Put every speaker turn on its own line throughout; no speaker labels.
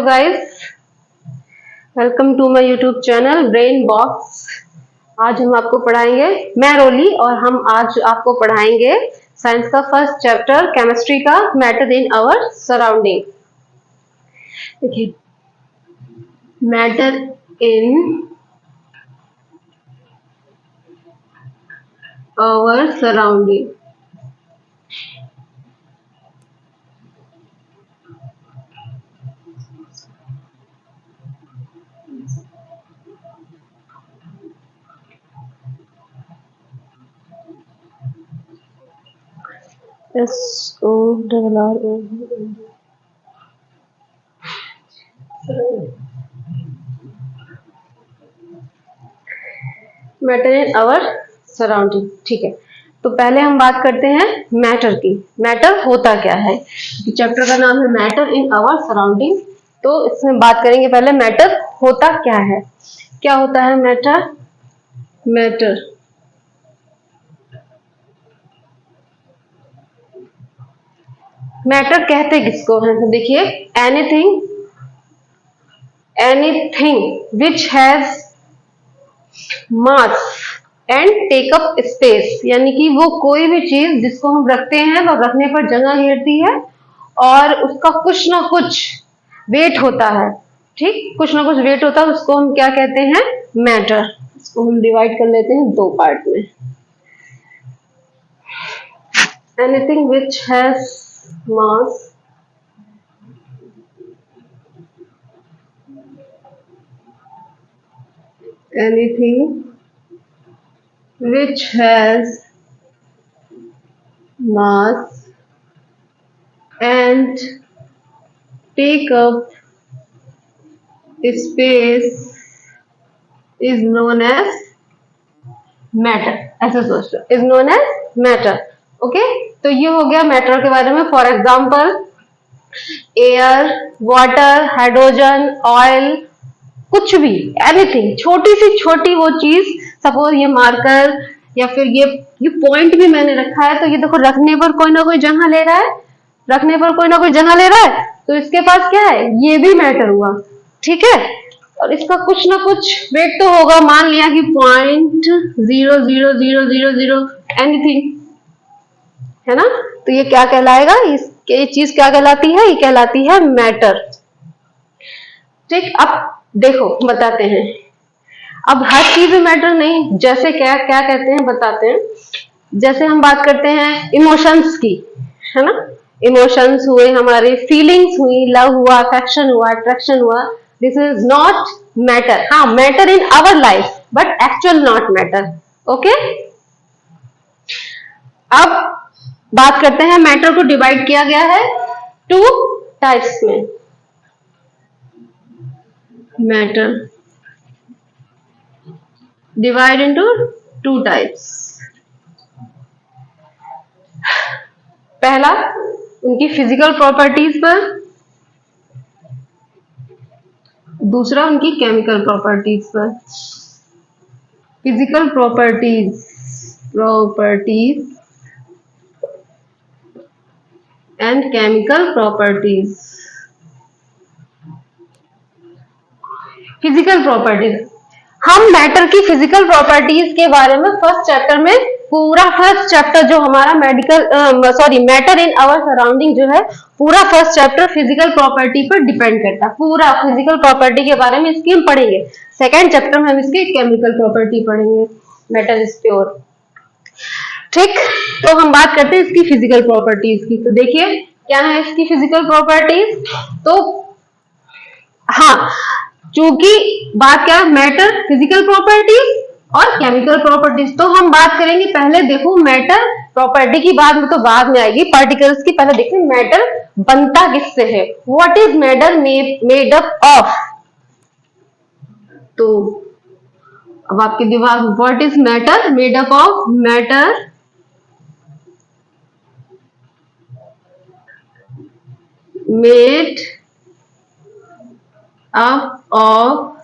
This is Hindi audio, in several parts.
Hello guys, welcome to my YouTube channel Brain Box. आज हम आपको पढ़ाएंगे, मैं रोली, और हम आज आपको पढ़ाएंगे साइंस का फर्स्ट चैप्टर केमिस्ट्री का मैटर इन आवर सराउंडिंग। देखिए, matter in our surrounding. SORRO matter in our surrounding. ठीक है, तो पहले हम बात करते हैं मैटर की। मैटर होता क्या है? चैप्टर का नाम है मैटर इन आवर सराउंडिंग, तो इसमें बात करेंगे पहले मैटर होता क्या है। क्या होता है मैटर? मैटर मैटर कहते किसको हैं? तो देखिए, anything which has mass and take up space, यानी कि वो कोई भी चीज जिसको हम रखते हैं वो रखने पर जगह घेरती है और उसका कुछ ना कुछ वेट होता है। ठीक, कुछ ना कुछ वेट होता है, उसको हम क्या कहते हैं? मैटर। इसको हम डिवाइड कर लेते हैं दो पार्ट में। Anything which has mass anything which has mass and take up space is known as matter। ऐसा सोच लो, is known as matter। Okay, तो ये हो गया मैटर के बारे में। For example, air, water, hydrogen, oil, कुछ भी, एनीथिंग, छोटी सी छोटी वो चीज, सपोज ये मार्कर या फिर ये पॉइंट भी मैंने रखा है, तो ये देखो रखने पर कोई ना कोई जगह ले रहा है, रखने पर कोई ना कोई जगह ले रहा है, तो इसके पास क्या है? ये भी मैटर हुआ। ठीक है, और इसका कुछ ना कुछ वेट तो होगा। मान लिया कि 0.00000 एनीथिंग है ना, तो ये क्या कहलाएगा? ये चीज क्या कहलाती है? ये कहलाती है मैटर। ठीक, अब देखो बताते हैं। अब हर चीज में मैटर नहीं, जैसे क्या क्या कहते हैं बताते हैं। जैसे हम बात करते हैं इमोशंस की, है ना, इमोशंस हुए हमारे, फीलिंग्स हुई, लव हुआ, अफेक्शन हुआ, अट्रैक्शन हुआ, दिस इज नॉट मैटर। हाँ, matter in our life but actual not matter. Okay, अब बात करते हैं, मैटर को डिवाइड किया गया है टू टाइप्स में। Matter divide into two types. पहला, उनकी फिजिकल प्रॉपर्टीज पर, दूसरा उनकी केमिकल प्रॉपर्टीज पर। Physical properties and chemical properties. Physical properties, हम मैटर की फिजिकल प्रॉपर्टीज के बारे में फर्स्ट चैप्टर में, पूरा फर्स्ट चैप्टर जो हमारा मैटर इन आवर सराउंडिंग जो है, पूरा फर्स्ट चैप्टर फिजिकल प्रॉपर्टी पर डिपेंड करता है। पूरा फिजिकल प्रॉपर्टी के बारे में इसकी हम पढ़ेंगे। सेकेंड चैप्टर में हम इसकी केमिकल प्रॉपर्टी पढ़ेंगे, मैटर इज प्योर। ठीक, तो हम बात करते हैं इसकी फिजिकल प्रॉपर्टीज की। तो देखिए, क्या है इसकी फिजिकल प्रॉपर्टीज? तो हाँ, चूंकि बात क्या, मैटर, फिजिकल प्रॉपर्टीज और केमिकल प्रॉपर्टीज, तो हम बात करेंगे पहले। देखो, मैटर प्रॉपर्टी की बात में तो बाद में आएगी, पार्टिकल्स की। पहले देखते हैं मैटर बनता किससे है। What is matter made up of? तो अब आपके दिमाग में, what is matter made up of? Matter made up of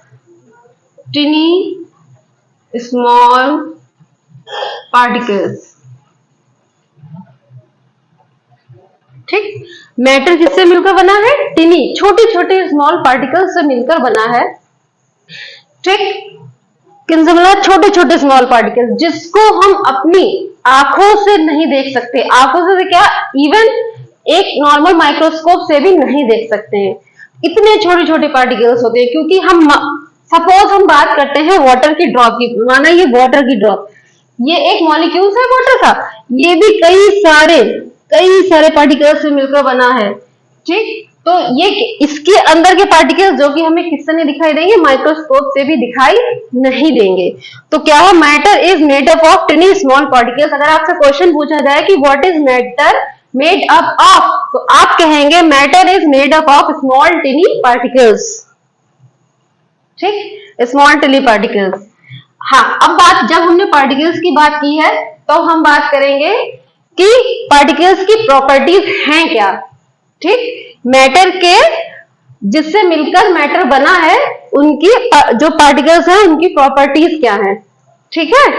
tiny small particles। ठीक, मैटर किससे मिलकर बना है? टिनी, छोटे छोटे स्मॉल पार्टिकल्स से मिलकर बना है। ठीक, किनसे बना? छोटे छोटे स्मॉल पार्टिकल, जिसको हम अपनी आंखों से नहीं देख सकते। आंखों से क्या, इवन एक नॉर्मल माइक्रोस्कोप से भी नहीं देख सकते हैं। इतने छोटे छोटे पार्टिकल्स होते हैं। क्योंकि हम सपोज हम बात करते हैं वाटर की ड्रॉप की, माना ये वाटर की ड्रॉप, ये एक मॉलिक्यूल है वाटर का, ये भी कई सारे पार्टिकल्स से मिलकर बना है। ठीक, तो ये इसके अंदर के पार्टिकल्स जो कि हमें किससे नहीं दिखाई देंगे? माइक्रोस्कोप से भी दिखाई नहीं देंगे। तो क्या है? Matter is made up of टिनी small particles. अगर आपसे क्वेश्चन पूछा जाए कि what is matter made up of, तो आप कहेंगे matter is made up of small टिनी particles. ठीक, स्मॉल टिनी पार्टिकल्स। हाँ, अब बात, जब हमने पार्टिकल्स की बात की है तो हम बात करेंगे कि पार्टिकल्स की प्रॉपर्टीज हैं क्या। ठीक, मैटर के जिससे मिलकर मैटर बना है, उनकी जो पार्टिकल्स हैं उनकी प्रॉपर्टीज क्या है। ठीक है,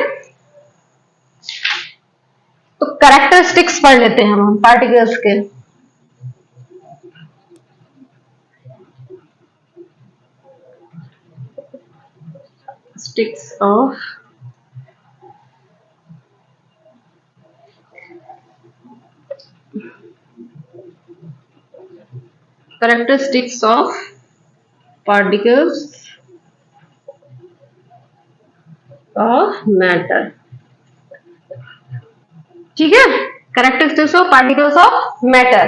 तो कैरेक्टरिस्टिक्स पढ़ लेते हैं हम पार्टिकल्स के। Sticks of characteristics of particles of matter। ठीक है, characteristics of particles of matter.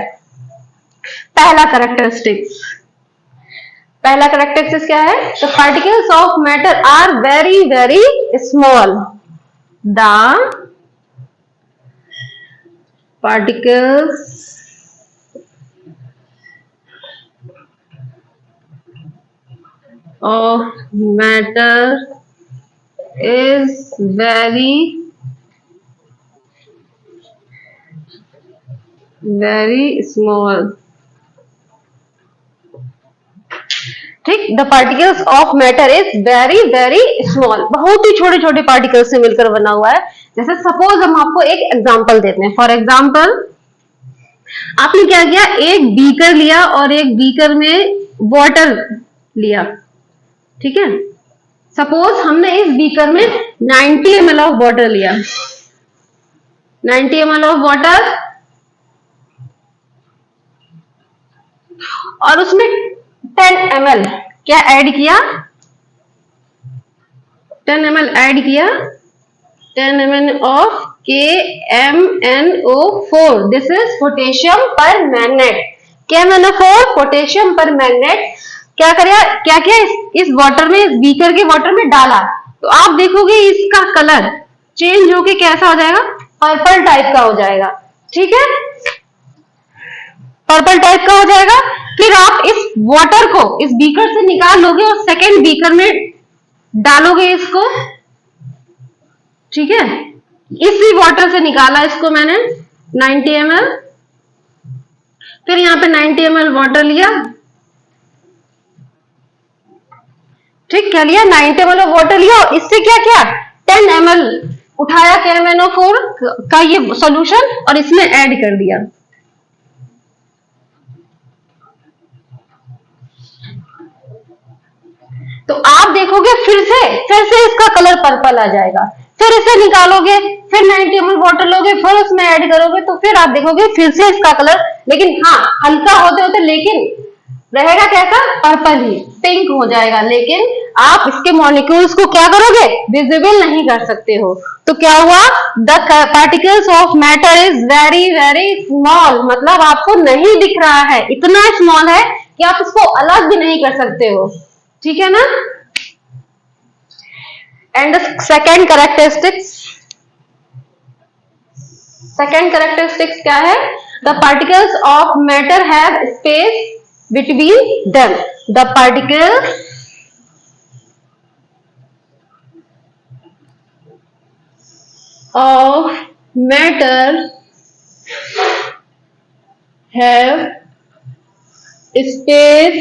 पहला कैरेक्टरिस्टिक्स क्या है? The particles of matter are very very small. The particles of matter is very small। ठीक, the particles of matter is very very small, बहुत ही छोटे छोटे पार्टिकल्स से मिलकर बना हुआ है। जैसे सपोज हम आपको एक एग्जांपल देते हैं। फॉर एग्जांपल, आपने क्या किया, एक बीकर लिया और एक बीकर में वाटर लिया। ठीक है, सपोज हमने इस बीकर में 90 ml ऑफ वाटर लिया, 90 ml ऑफ वाटर, और उसमें 10 ml क्या ऐड किया? 10 ml ऐड किया, 10 ml of KMnO4। This is potassium पर मैग्नेट। KMnO4 पोटेशियम पर मैग्नेट। क्या किया इस वाटर में, इस बीकर के वाटर में डाला, तो आप देखोगे इसका कलर चेंज होके कैसा हो जाएगा? पर्पल टाइप का हो जाएगा। ठीक है, पर्पल टाइप का हो जाएगा। फिर आप इस वाटर को इस बीकर से निकाल लोगे और सेकेंड बीकर में डालोगे इसको। ठीक है, इसी वाटर से निकाला इसको मैंने 90 ml, फिर यहाँ पे 90 ml वाटर लिया। ठीक, क्या लिया? 90 ml वाटर लिया और इससे क्या किया? 10 ml उठाया KMnO4 का ये सॉल्यूशन और इसमें ऐड कर दिया। तो आप देखोगे फिर से इसका कलर पर्पल आ जाएगा। फिर इसे निकालोगे, फिर 90 ml वाटर लोगे, फिर उसमें ऐड करोगे, तो फिर आप देखोगे फिर से इसका कलर, लेकिन हाँ हल्का होते होते लेकिन रहेगा कैसा? पर्पल ही, पिंक हो जाएगा। लेकिन आप इसके मॉलिक्यूल्स को क्या करोगे? विजिबल नहीं कर सकते हो। तो क्या हुआ? The particles of matter is very very small, मतलब आपको नहीं दिख रहा है, इतना स्मॉल है कि आप इसको अलग भी नहीं कर सकते हो। ठीक है ना? एंड सेकेंड कैरेक्टरिस्टिक्स क्या है? The particles of matter have space between them। The particles of matter have space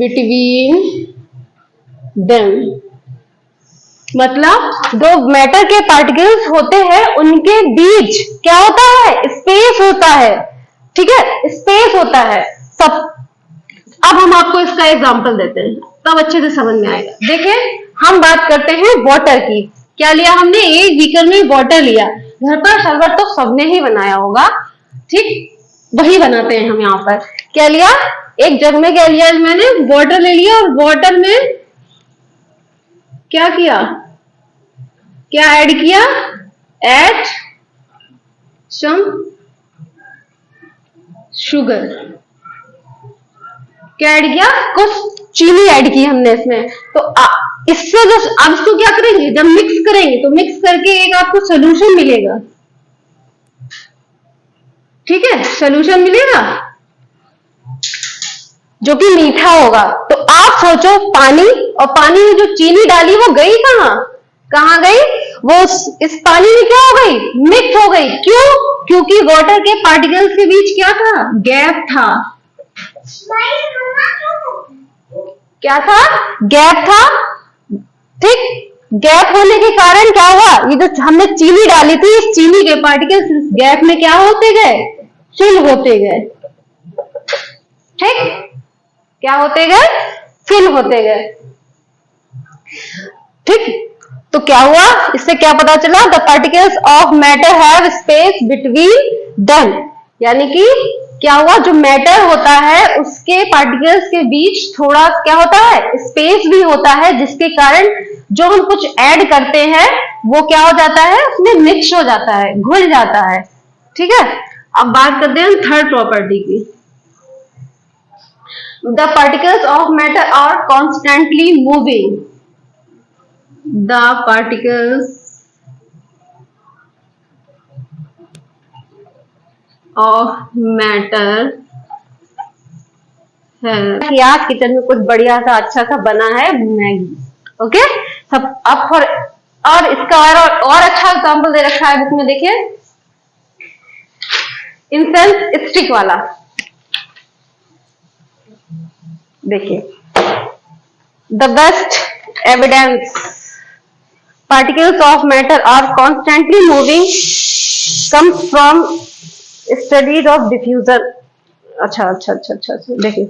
between them। मतलब दो मैटर के पार्टिकल्स होते हैं, उनके बीच क्या होता है? स्पेस होता है। ठीक है, स्पेस होता है सब। अब हम आपको इसका एग्जांपल देते हैं, तब अच्छे से समझ में आएगा। देखिए, हम बात करते हैं वाटर की। क्या लिया हमने? एक बीकर में वाटर लिया। घर पर शरबत तो सबने ही बनाया होगा, ठीक, वही बनाते हैं हम यहाँ पर। क्या लिया? एक जग में क्या लिया मैंने? वाटर ले लिया, और वाटर में क्या किया? क्या ऐड किया? Add some sugar. क्या ऐड किया? कुछ चीनी ऐड की हमने इसमें। तो इससे जो अब इसको क्या करेंगे? जब मिक्स करेंगे तो मिक्स करके एक आपको सोल्यूशन मिलेगा। ठीक है, सोल्यूशन मिलेगा जो कि मीठा होगा। तो आप सोचो, पानी, और पानी में जो चीनी डाली वो गई कहाँ? कहाँ गई? वो इस पानी में क्या हो गई? मिक्स हो गई। क्यों? क्योंकि वाटर के पार्टिकल्स के बीच क्या था? गैप था। क्या था? गैप था। ठीक, गैप होने के कारण क्या हुआ? ये जो हमने चीनी डाली थी, इस चीनी के पार्टिकल्स इस गैप में क्या होते गए? फिल होते गए। ठीक, क्या होते गए? फिल होते गए। ठीक, तो क्या हुआ? इससे क्या पता चला? The particles of matter have space between them. यानी कि क्या हुआ? जो मैटर होता है उसके पार्टिकल्स के बीच थोड़ा क्या होता है? स्पेस भी होता है, जिसके कारण जो हम कुछ ऐड करते हैं वो क्या हो जाता है? उसमें मिक्स हो जाता है, घुल जाता है। ठीक है, अब बात करते हैं थर्ड प्रॉपर्टी की। The particles of matter are constantly moving. The particles of matter है कि आज किचन में कुछ बढ़िया सा अच्छा सा बना है मैगी। ओके, सब अब और इसका और अच्छा एग्जाम्पल दे रखा है बुक में। देखिए, इंसेंस स्टिक वाला। देखिए, the best evidence particles of matter are constantly moving comes from studies of diffusion. अच्छा, देखिए,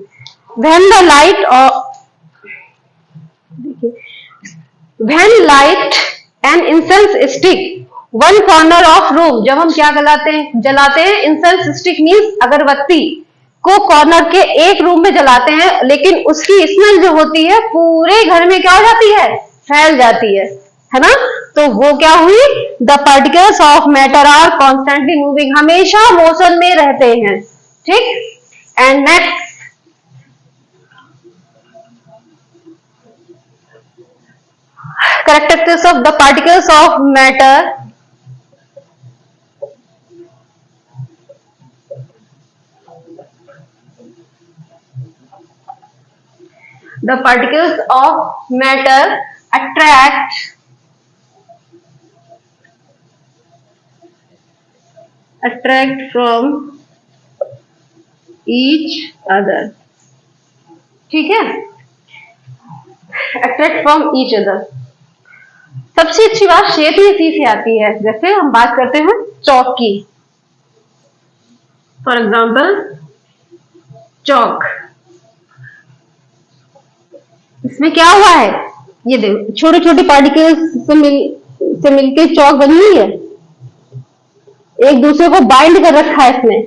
when the light when light and incense stick one corner of room, जब हम क्या जलाते हैं इंसेंस स्टिक मीन्स अगरबत्ती को कॉर्नर के एक रूम में जलाते हैं, लेकिन उसकी स्मेल जो होती है पूरे घर में क्या हो जाती है? फैल जाती है ना? तो वो क्या हुई? The particles of matter are constantly moving, हमेशा मोशन में रहते हैं। ठीक, and next characteristics of the particles of matter the particles of matter attract from each other। ठीक है, attract from each other। सबसे अच्छी बात शेप ही इसी से आती है। जैसे हम बात करते हैं चौक की, फॉर एग्जाम्पल चौक, इसमें क्या हुआ है? ये देखो, छोटे छोटे पार्टिकल्स से मिलके चौक बनी हुई है, एक दूसरे को बाइंड कर रखा है। इसमें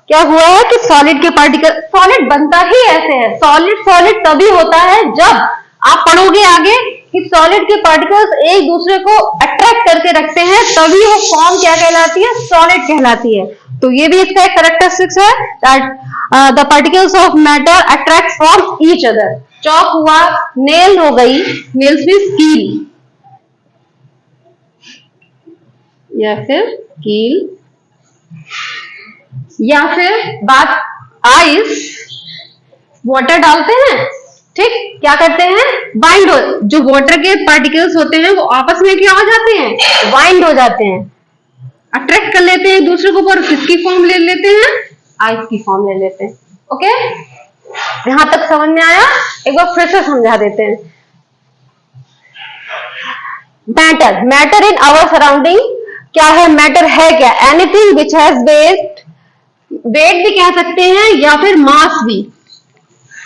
क्या हुआ है कि सॉलिड के पार्टिकल, सॉलिड बनता ही ऐसे है। सॉलिड तभी होता है जब आप पढ़ोगे आगे कि सॉलिड के पार्टिकल्स एक दूसरे को अट्रैक्ट करके रखते हैं, तभी वो फॉर्म क्या कहलाती है? सॉलिड कहलाती है। तो ये भी इसका एक कैरेक्टरिस्टिक्स है that the particles of matter attract from each other. चौक हुआ, नेल हो गई, नेल्स मींस कील या फिर कील, या फिर बात आइस, वाटर डालते हैं, ठीक, क्या करते हैं? बाइंड हो, जो वाटर के पार्टिकल्स होते हैं वो आपस में क्या हो जाते हैं? बाइंड हो जाते हैं, अट्रैक्ट कर लेते हैं एक दूसरे को, और किसकी फॉर्म ले लेते हैं? आइस की फॉर्म ले लेते हैं। ओके, यहां तक समझ में आया? एक बार फिर से समझा देते हैं। Matter, matter in our surrounding क्या है, मैटर है क्या, anything which has weight, weight भी कह सकते हैं या फिर मास भी,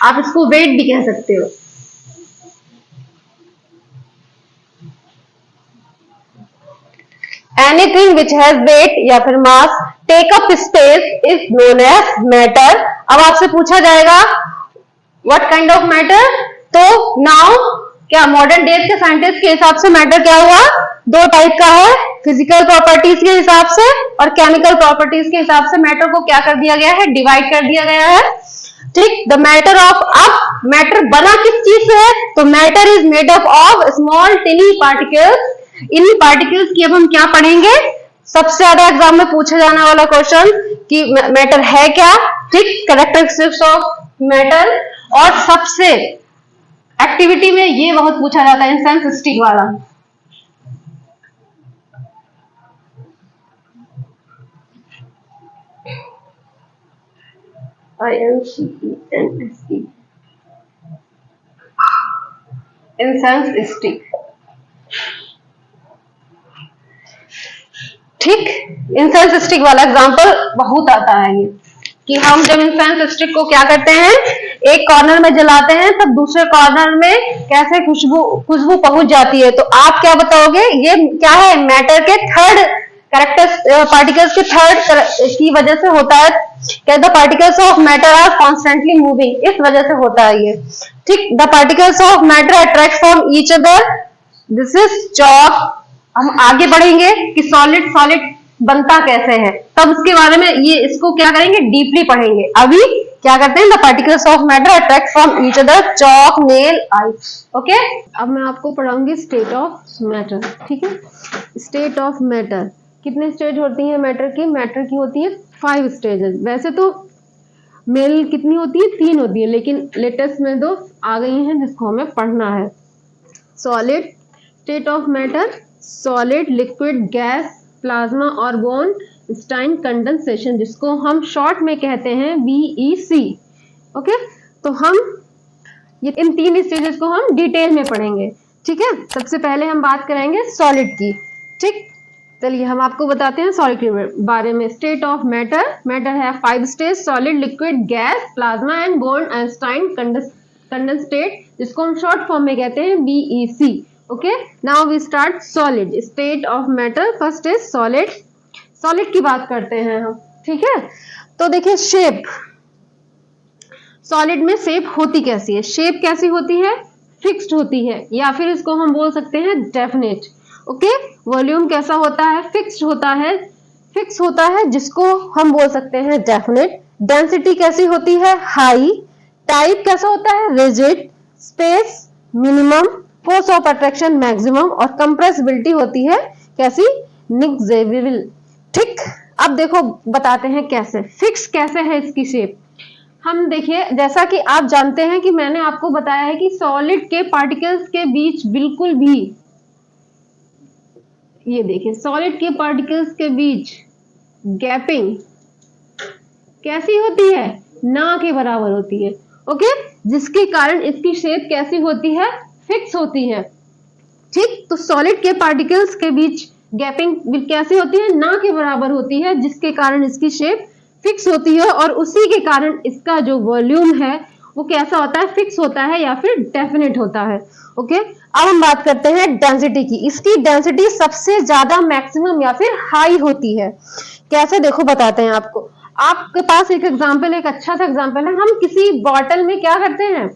आप इसको वेट भी कह सकते हो। एनीथिंग विच हैज वेट या फिर mass take up space is known as matter. अब आपसे पूछा जाएगा व्हाट काइंड ऑफ मैटर, तो नाउ क्या मॉडर्न डेज के साइंटिस्ट के हिसाब से मैटर क्या हुआ, दो टाइप का है, फिजिकल प्रॉपर्टीज के हिसाब से और केमिकल प्रॉपर्टीज के हिसाब से मैटर को क्या कर दिया गया है, डिवाइड कर दिया गया है। ठीक, द मैटर ऑफ, अब मैटर बना किस चीज से है, तो matter is made up of small टिनी particles. In particles की अब हम क्या पढ़ेंगे, सबसे ज्यादा एग्जाम में पूछा जाने वाला क्वेश्चन कि मैटर है क्या, ठीक, कैरेक्टरिस्टिक्स ऑफ मैटर, और सबसे एक्टिविटी में ये बहुत पूछा जाता है इंसेंस स्टिक वाला। INCENSE, incense stick. ठीक, इंसेंस स्टिक वाला एग्जांपल बहुत आता है ये, कि हम जब इंसेंस स्टिक को क्या करते हैं, एक कॉर्नर में जलाते हैं तब दूसरे कॉर्नर में कैसे खुशबू पहुंच जाती है। तो आप क्या बताओगे, ये क्या है, मैटर के थर्ड कैरेक्टर पार्टिकल्स के थर्ड की वजह से होता है, क्या the particles of matter are constantly moving, इस वजह से होता है ये। ठीक, the particles of matter attract from each other, this is chalk. हम आगे बढ़ेंगे कि सॉलिड सॉलिड बनता कैसे है, तब उसके बारे में ये इसको क्या करेंगे, डीपली पढ़ेंगे। अभी क्या करते हैं, the particles of matter attract from each other, chalk, nail, ice. Okay, अब मैं आपको पढ़ाऊंगी स्टेट ऑफ मैटर। ठीक है, स्टेट ऑफ मैटर, कितने स्टेज होती है मैटर की, मैटर की होती है 5 स्टेजेस। वैसे तो मेल कितनी होती है, 3 होती है, लेकिन लेटेस्ट में 2 आ गई हैं जिसको हमें पढ़ना है। Solid state of matter, solid, liquid, gas, plasma, organ, Stein, condensation, जिसको हम शॉर्ट में कहते हैं BEC। ओके, तो हम ये इन 3 स्टेजेस को हम डिटेल में पढ़ेंगे। ठीक है, सबसे पहले हम बात करेंगे सॉलिड की। ठीक, चलिए हम आपको बताते हैं सॉलिड के बारे में। स्टेट ऑफ मैटर, मैटर है 5 stage, solid, liquid, gas, plasma and born, Einstein, condensate, जिसको हम शॉर्ट फॉर्म में कहते हैं BEC। Okay, now we start solid state of matter. First is solid, solid की बात करते हैं हम। ठीक है, तो देखिए शेप, सॉलिड में शेप होती कैसी है, शेप कैसी होती है, फिक्स्ड होती है, या फिर इसको हम बोल सकते हैं डेफिनेट। ओके, वॉल्यूम कैसा होता है, फिक्स्ड होता है, फिक्स होता है, जिसको हम बोल सकते हैं डेफिनेट। डेंसिटी कैसी होती है, हाई। टाइप कैसा होता है, rigid. Space minimum, force of attraction maximum, और कंप्रेसिबिलिटी होती है कैसी, निग्जेबल। ठीक, अब देखो बताते हैं कैसे, फिक्स कैसे है इसकी शेप। हम देखिए, जैसा कि आप जानते हैं कि मैंने आपको बताया है कि सॉलिड के पार्टिकल्स के बीच बिल्कुल भी, ये देखिए सॉलिड के पार्टिकल्स के बीच गैपिंग कैसी होती है, ना के बराबर होती है। ओके, जिसके कारण इसकी शेप कैसी होती है, फिक्स होती है। ठीक, तो सॉलिड के पार्टिकल्स के बीच गैपिंग कैसी होती है, ना के बराबर होती है, जिसके कारण इसकी शेप फिक्स होती है, और उसी के कारण इसका जो वॉल्यूम है वो कैसा होता है, फिक्स होता है या फिर डेफिनेट होता है। ओके, अब हम बात करते हैं डेंसिटी की। इसकी डेंसिटी सबसे ज्यादा मैक्सिमम या फिर हाई होती है। कैसे, देखो बताते हैं आपको। आपके पास एक एग्जाम्पल, एक अच्छा सा एग्जाम्पल है। हम किसी बॉटल में क्या करते हैं,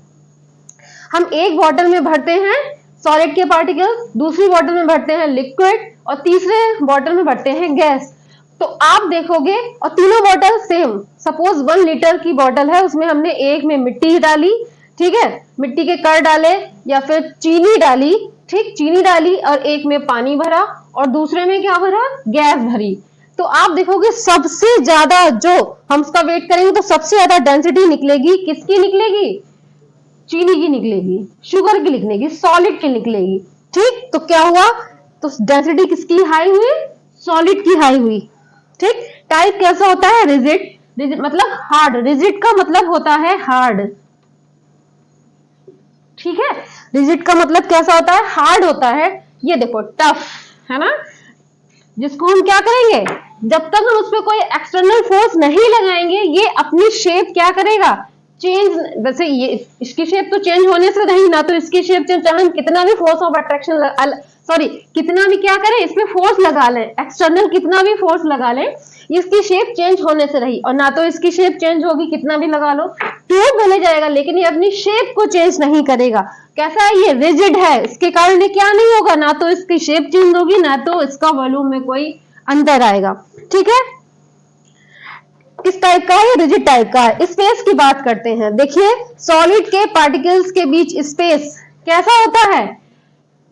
हम एक बॉटल में भरते हैं सॉलिड के पार्टिकल्स, दूसरी बॉटल में भरते हैं लिक्विड, और तीसरे बॉटल में भरते हैं गैस। तो आप देखोगे, और तीनों बॉटल सेम, सपोज 1 लीटर की बॉटल है, उसमें हमने एक में मिट्टी डाली, ठीक है, मिट्टी के कण डाले, या फिर चीनी डाली, ठीक, चीनी डाली, और एक में पानी भरा, और दूसरे में क्या भरा, गैस भरी। तो आप देखोगे सबसे ज्यादा, जो हम उसका वेट करेंगे तो सबसे ज्यादा डेंसिटी निकलेगी, किसकी निकलेगी, चीनी की निकलेगी, शुगर की निकलेगी, सॉलिड की निकलेगी। ठीक, तो क्या हुआ, तो डेंसिटी किसकी हाई हुई, सॉलिड की हाई हुई। ठीक, टाइप कैसा होता है, रिजिड, रिजिड मतलब हार्ड, रिजिड का मतलब होता है हार्ड। ठीक है, रिजिड का मतलब कैसा होता है, हार्ड होता है, ये देखो टफ है ना, जिसको हम क्या करेंगे, जब तक हम उस पर कोई एक्सटर्नल फोर्स नहीं लगाएंगे ये अपनी शेप क्या करेगा, चेंज। वैसे ये इसकी शेप तो चेंज होने से नहीं, ना तो इसकी शेप चेंज, चाहे हम कितना भी फोर्स ऑफ अट्रैक्शन सॉरी कितना भी क्या करें इसमें फोर्स लगा लें, एक्सटर्नल कितना भी फोर्स लगा लें, इसकी शेप चेंज होने से रही, और ना तो इसकी शेप चेंज होगी कितना भी लगा लो, ट्यूब बने जाएगा, लेकिन ये अपनी शेप को चेंज नहीं करेगा। कैसा है, ये रिजिड है, इसके कारण ये क्या नहीं होगा, ना तो इसकी शेप चेंज होगी, ना तो इसका वॉल्यूम में कोई अंतर आएगा। ठीक है, किस टाइप का है, रिजिड टाइप का है। स्पेस की बात करते हैं, देखिए सॉलिड के पार्टिकल्स के बीच स्पेस कैसा होता है,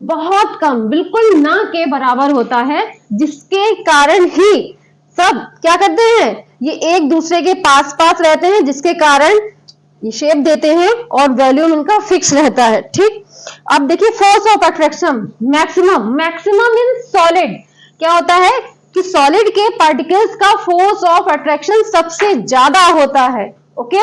बहुत कम, बिल्कुल ना के बराबर होता है, जिसके कारण ही सब क्या करते हैं, ये एक दूसरे के पास पास रहते हैं, जिसके कारण ये शेप देते हैं और वॉल्यूम इनका फिक्स रहता है। ठीक, अब देखिए force of attraction maximum, maximum in solid क्या होता है कि सॉलिड के पार्टिकल्स का फोर्स ऑफ अट्रैक्शन सबसे ज्यादा होता है। ओके,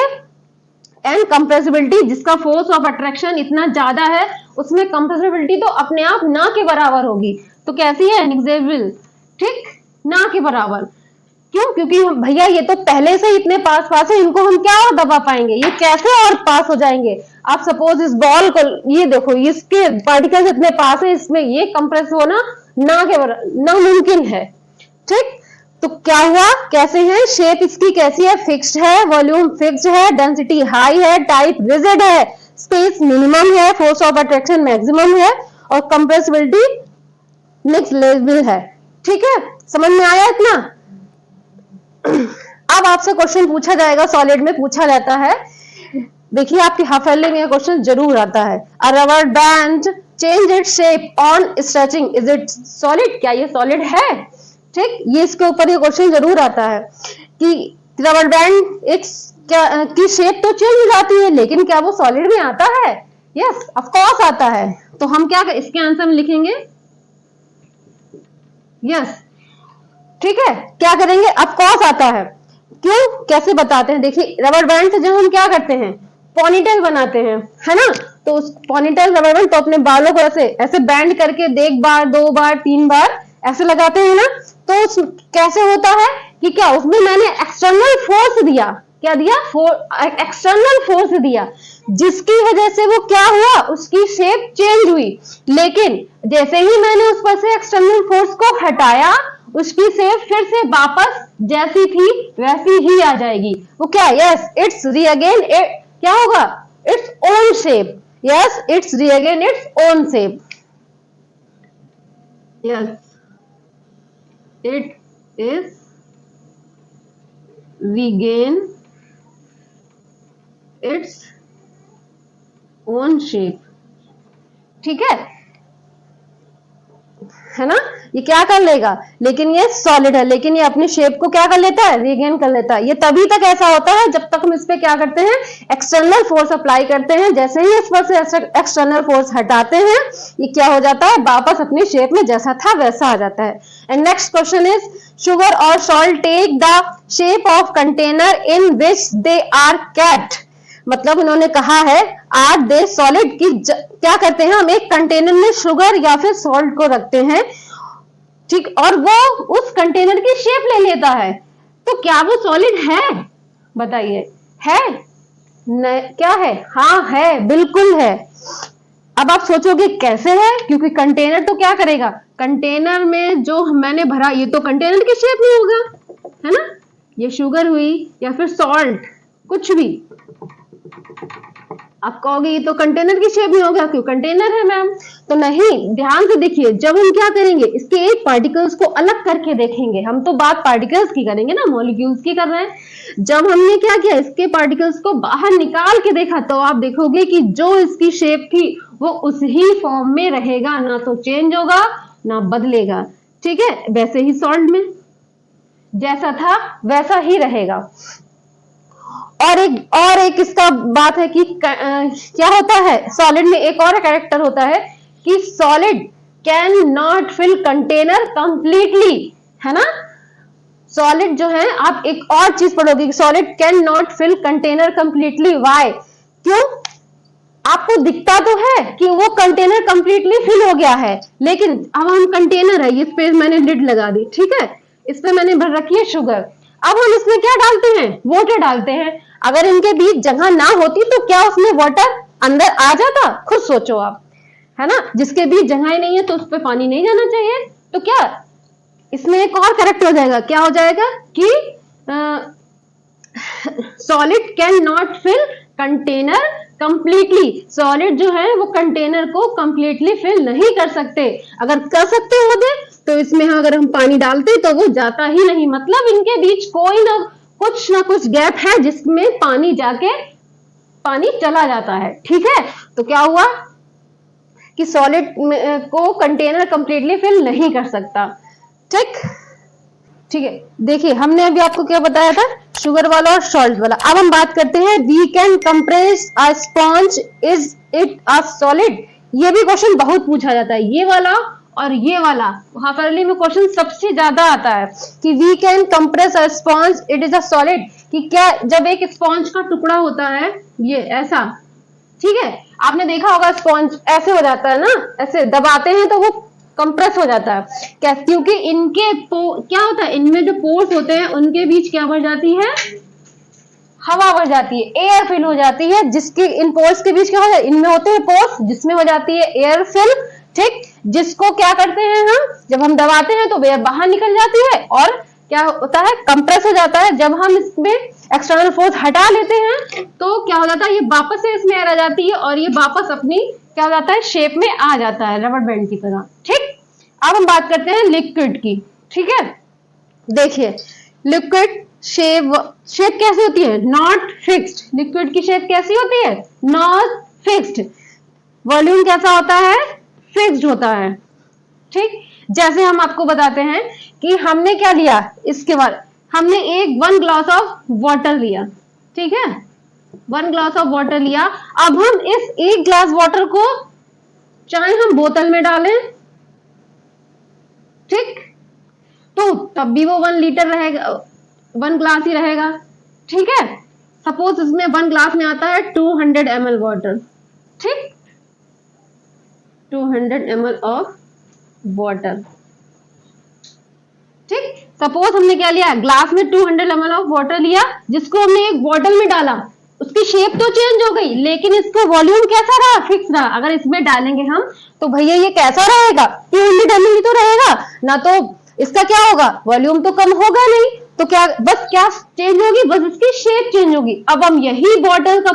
एंड कंप्रेसिबिलिटी, जिसका फोर्स ऑफ अट्रैक्शन इतना ज्यादा है उसमें कंप्रेसिबिलिटी तो अपने आप ना के बराबर होगी, तो कैसी है, नेग्लिजिबल। ठीक, ना के बराबर, क्यों, क्योंकि भैया ये तो पहले से इतने पास पास है, इनको हम क्या और दबा पाएंगे, ये कैसे और पास हो जाएंगे। आप सपोज इस बॉल को ये देखो, इसके पार्टिकल्स इतने पास है, इसमें ये कंप्रेस होना ना के बराबर नामुमकिन है। ठीक, तो क्या हुआ, कैसे है, शेप इसकी कैसी है, फिक्स्ड है, वॉल्यूम फिक्स्ड है, डेंसिटी हाई है, टाइप रिजिड है, स्पेस मिनिमम है, फोर्स ऑफ अट्रैक्शन मैक्सिमम है, और कंप्रेसिबिलिटी नेग्लिजिबल है। ठीक है, समझ में आया इतना। अब आपसे क्वेश्चन पूछा जाएगा, सॉलिड में पूछा जाता है, देखिए आपके हाफ ईयरली में क्वेश्चन जरूर आता है, अ rubber band change its shape on stretching, is it solid, क्या ये सॉलिड है। ठीक, ये इसके ऊपर ये क्वेश्चन जरूर आता है कि रबर बैंड एक क्या की शेप तो चेंज हो जाती है, लेकिन क्या वो सॉलिड में आता है, यस ऑफ कोर्स आता है। तो हम क्या इसके आंसर में लिखेंगे यस। ठीक है, क्या करेंगे, ऑफ कोर्स आता है। क्यों, कैसे बताते हैं, देखिए रबर बैंड से जब हम क्या करते हैं, पोनीटेल बनाते हैं, है ना, तो उस पोनीटेल रबर बैंड तो अपने बालों को ऐसे ऐसे बैंड करके एक बार, दो बार, तीन बार ऐसे लगाते हैं ना, तो कैसे होता है कि क्या उसमें मैंने एक्सटर्नल फोर्स दिया, क्या दिया, एक्सटर्नल फोर्स दिया, जिसकी वजह से वो क्या हुआ, उसकी शेप चेंज हुई, लेकिन जैसे ही मैंने उस पर से एक्सटर्नल फोर्स को हटाया, उसकी शेप फिर से वापस जैसी थी वैसी ही आ जाएगी। वो क्या, यस इट्स रीअगेन, क्या होगा, its own shape, yes it's regain its own shape, yes it is regain its own shape। ठीक है ना, ये क्या कर लेगा, लेकिन ये सॉलिड है, लेकिन ये अपनी शेप को क्या कर लेता है, रिगेन कर लेता है। ये तभी तक ऐसा होता है जब तक हम इस पे क्या करते हैं, एक्सटर्नल फोर्स अप्लाई करते हैं, जैसे ही इस पर से एक्सटर्नल फोर्स हटाते हैं, ये क्या हो जाता है, वापस अपनी शेप में जैसा था वैसा आ जाता है। And next question is, sugar और salt take the shape of container in which they are kept. मतलब उन्होंने कहा है, आर दे सॉलिड की क्या करते हैं, हम एक कंटेनर में शुगर या फिर सॉल्ट को रखते हैं, ठीक, और वो उस कंटेनर की शेप ले लेता है, तो क्या वो सॉलिड है, बताइए, है क्या है, हाँ है, बिल्कुल है। अब आप सोचोगे कैसे है, क्योंकि कंटेनर तो क्या करेगा, कंटेनर में जो मैंने भरा ये तो कंटेनर की शेप में होगा, है ना, ये शुगर हुई या फिर सॉल्ट कुछ भी, आप कहोगे ये तो कंटेनर की शेप में होगा, क्यों, कंटेनर है मैम, तो नहीं, ध्यान से देखिए, जब हम क्या करेंगे, इसके एक पार्टिकल्स को अलग करके देखेंगे, हम तो बात पार्टिकल्स की करेंगे ना, मॉलिक्यूल्स की कर रहे हैं। जब हमने क्या किया, इसके पार्टिकल्स को बाहर निकाल के देखा, तो आप देखोगे कि जो इसकी शेप थी वो उस ही फॉर्म में रहेगा, ना तो चेंज होगा ना बदलेगा। ठीक है, वैसे ही सॉल्ट में जैसा था वैसा ही रहेगा। और एक इसका बात है कि क्या होता है, सॉलिड में एक और कैरेक्टर होता है कि solid can not fill container completely, है ना, सॉलिड जो है, आप एक और चीज पढ़ोगे कि solid can not fill container completely, why, क्यों, आपको दिखता तो है कि वो कंटेनर कंप्लीटली फिल हो गया है, लेकिन अब हम कंटेनर है, इस पे मैंने लिड लगा दी, ठीक है, इस पे मैंने भर रखी है शुगर। अब हम इसमें क्या डालते हैं, वाटर डालते हैं। अगर इनके बीच जगह ना होती तो क्या उसमें वाटर अंदर आ जाता? खुद सोचो आप, है ना। जिसके बीच जगह ही नहीं है तो उस पर पानी नहीं जाना चाहिए। तो क्या इसमें एक और करेक्ट हो जाएगा, क्या हो जाएगा कि solid can not fill container completely. Solid जो है वो कंटेनर को कंप्लीटली फिल नहीं कर सकते। अगर कर सकते होते तो इसमें अगर हम पानी डालते तो वो जाता ही नहीं। मतलब इनके बीच कोई ना कुछ गैप है जिसमें पानी जाके पानी चला जाता है, ठीक है। तो क्या हुआ कि सॉलिड को कंटेनर कंप्लीटली फिल नहीं कर सकता, ठीक ठीक है। देखिए हमने अभी आपको क्या बताया था, शुगर वाला और सॉल्ट वाला। अब हम बात करते हैं we can compress a sponge, is it a solid. ये भी क्वेश्चन बहुत पूछा जाता है, ये वाला और ये वाला हाफरली में क्वेश्चन सबसे ज्यादा आता है कि we can compress a sponge, it is a solid. कि क्या जब एक स्पॉन्ज का टुकड़ा होता है ये ऐसा, ठीक है, आपने देखा होगा स्पॉन्ज ऐसे हो जाता है ना, ऐसे दबाते हैं तो वो कंप्रेस हो जाता है। क्या? क्योंकि इनके क्या होता है, इनमें जो पोर्स होते हैं उनके बीच क्या बढ़ जाती है, हवा बढ़ जाती है, एयर फिल हो जाती है। जिसके इन पोर्स के बीच क्या होता है, इनमें होते हैं पोर्स जिसमें हो जाती है एयर फिल, ठीक। जिसको क्या करते हैं हम, जब हम दबाते हैं तो एयर बाहर निकल जाती है और क्या होता है, कंप्रेस हो जाता है। जब हम इसमें एक्सटर्नल फोर्स हटा लेते हैं तो क्या हो जाता है, ये वापस से इसमें एयर आ जाती है और ये वापस अपनी क्या हो जाता है, शेप में आ जाता है, रबर बैंड की तरह, ठीक। अब हम बात करते हैं लिक्विड की, ठीक है। देखिए लिक्विड शेप कैसी होती है, नॉट फिक्स्ड। लिक्विड की शेप कैसी होती है, नॉट फिक्स्ड। वॉल्यूम कैसा होता है, फिक्स्ड होता है, ठीक। जैसे हम आपको बताते हैं कि हमने क्या लिया, इसके बाद हमने वन ग्लास ऑफ वाटर लिया, ठीक है, 1 ग्लास ऑफ वाटर लिया। अब हम इस 1 ग्लास वाटर को चाहे हम बोतल में डालें, ठीक, तो तब भी वो 1 लीटर रहेगा, 1 ग्लास ही रहेगा, ठीक है। सपोज इसमें 1 ग्लास में आता है 200 ml वाटर, ठीक, 200 ml ऑफ वाटर, ठीक। सपोज हमने क्या लिया, ग्लास में 200 ml ऑफ वाटर लिया, जिसको हमने एक बॉटल में डाला। उसकी शेप तो चेंज हो गई लेकिन इसका वॉल्यूम कैसा रहा, फिक्स रहा। अगर इसमें डालेंगे हम तो भैया ये कैसा रहेगा, 200 ml तो रहेगा ना, तो इसका क्या होगा, वॉल्यूम तो कम होगा नहीं। तो क्या बस क्या चेंज होगी, बस इसकी शेप चेंज होगी। अब हम यही बॉटल का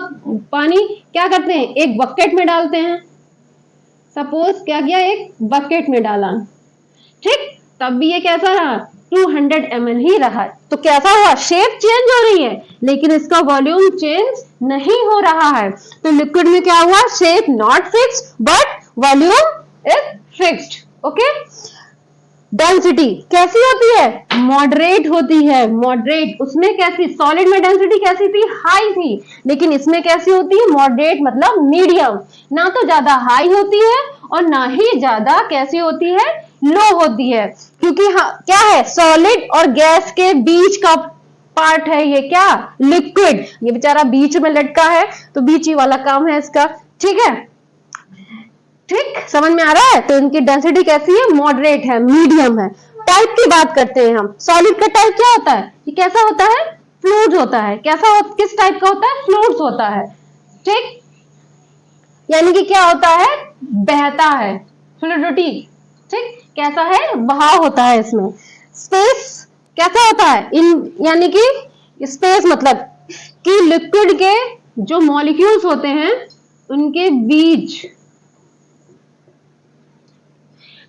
पानी क्या करते हैं, एक बकेट में डालते हैं। सपोज क्या किया, एक बकेट में डाला, ठीक, तब भी ये कैसा रहा, 200 ml ही रहा। तो कैसा हुआ, शेप चेंज हो रही है लेकिन इसका वॉल्यूम चेंज नहीं हो रहा है। तो लिक्विड में क्या हुआ, shape not fixed but volume is fixed, okay. Density कैसी होती है, मॉडरेट होती है, मॉडरेट। उसमें कैसी, सॉलिड में डेंसिटी कैसी थी, हाई थी, लेकिन इसमें कैसी होती है, मॉडरेट, मतलब मीडियम। ना तो ज्यादा हाई होती है और ना ही ज्यादा कैसी होती है, लो होती है। क्योंकि क्या है, सॉलिड और गैस के बीच का पार्ट है ये, क्या, लिक्विड। ये बेचारा बीच में लटका है तो बीच ही वाला काम है इसका, ठीक है, ठीक, समझ में आ रहा है। तो इनकी डेंसिटी कैसी है, मॉडरेट है, मीडियम है। टाइप की बात करते हैं हम, सॉलिड का टाइप क्या होता है, ये कैसा होता है, फ्लूइड होता है। किस टाइप का होता है, फ्लूइड होता है, ठीक, यानी कि क्या होता है, बहता है, फ्लूइडिटी, ठीक, कैसा है, बहाव होता है इसमें। स्पेस कैसा होता है, यानी कि स्पेस मतलब कि लिक्विड के जो मॉलिक्यूल्स होते हैं उनके बीच,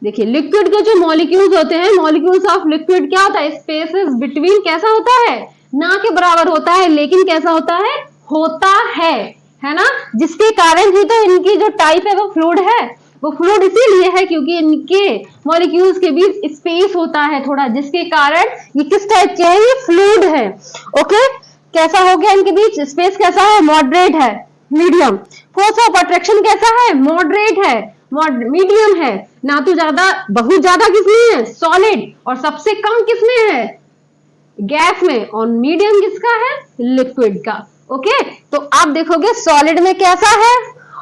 देखिए लिक्विड के जो मॉलिक्यूल्स होते हैं, मॉलिक्यूल्स ऑफ लिक्विड क्या होता है, स्पेसेस बिटवीन कैसा होता है, ना के बराबर होता है लेकिन कैसा होता है ना। जिसके कारण ही तो इनकी जो टाइप है वो फ्लूइड है। वो फ्लूइड इसीलिए है क्योंकि इनके मॉलिक्यूल्स के बीच स्पेस होता है थोड़ा, जिसके कारण ये किस टाइप के है, ये फ्लूइड है, ओके। कैसा हो गया, इनके बीच स्पेस कैसा है, मॉडरेट है, मीडियम। फोर्स ऑफ अट्रैक्शन कैसा है, मॉडरेट है, मीडियम है, ना तो ज्यादा, बहुत ज्यादा किसमें है, सॉलिड, और सबसे कम किसमें है, गैस में, और मीडियम किसका है, लिक्विड का, ओके। तो आप देखोगे सॉलिड में कैसा है,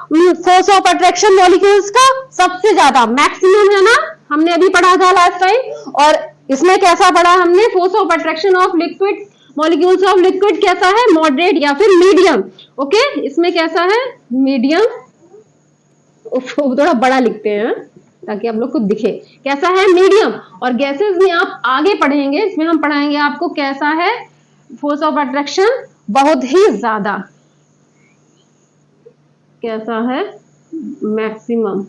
फोर्स ऑफ अट्रैक्शन मॉलिक्यूल्स का सबसे ज्यादा मैक्सिमम है ना, हमने अभी पढ़ा था लास्ट टाइम। और इसमें कैसा पढ़ा हमने, force of attraction of liquid molecules of liquid कैसा है, मॉडरेट या फिर मीडियम। ओके, इसमें कैसा है, मीडियम। थोड़ा बड़ा लिखते हैं ताकि आप लोग को दिखे, कैसा है, मीडियम। और गैसेस में आप आगे पढ़ेंगे, इसमें हम पढ़ाएंगे आपको कैसा है फोर्स ऑफ अट्रैक्शन, बहुत ही ज्यादा, कैसा है, मैक्सिमम।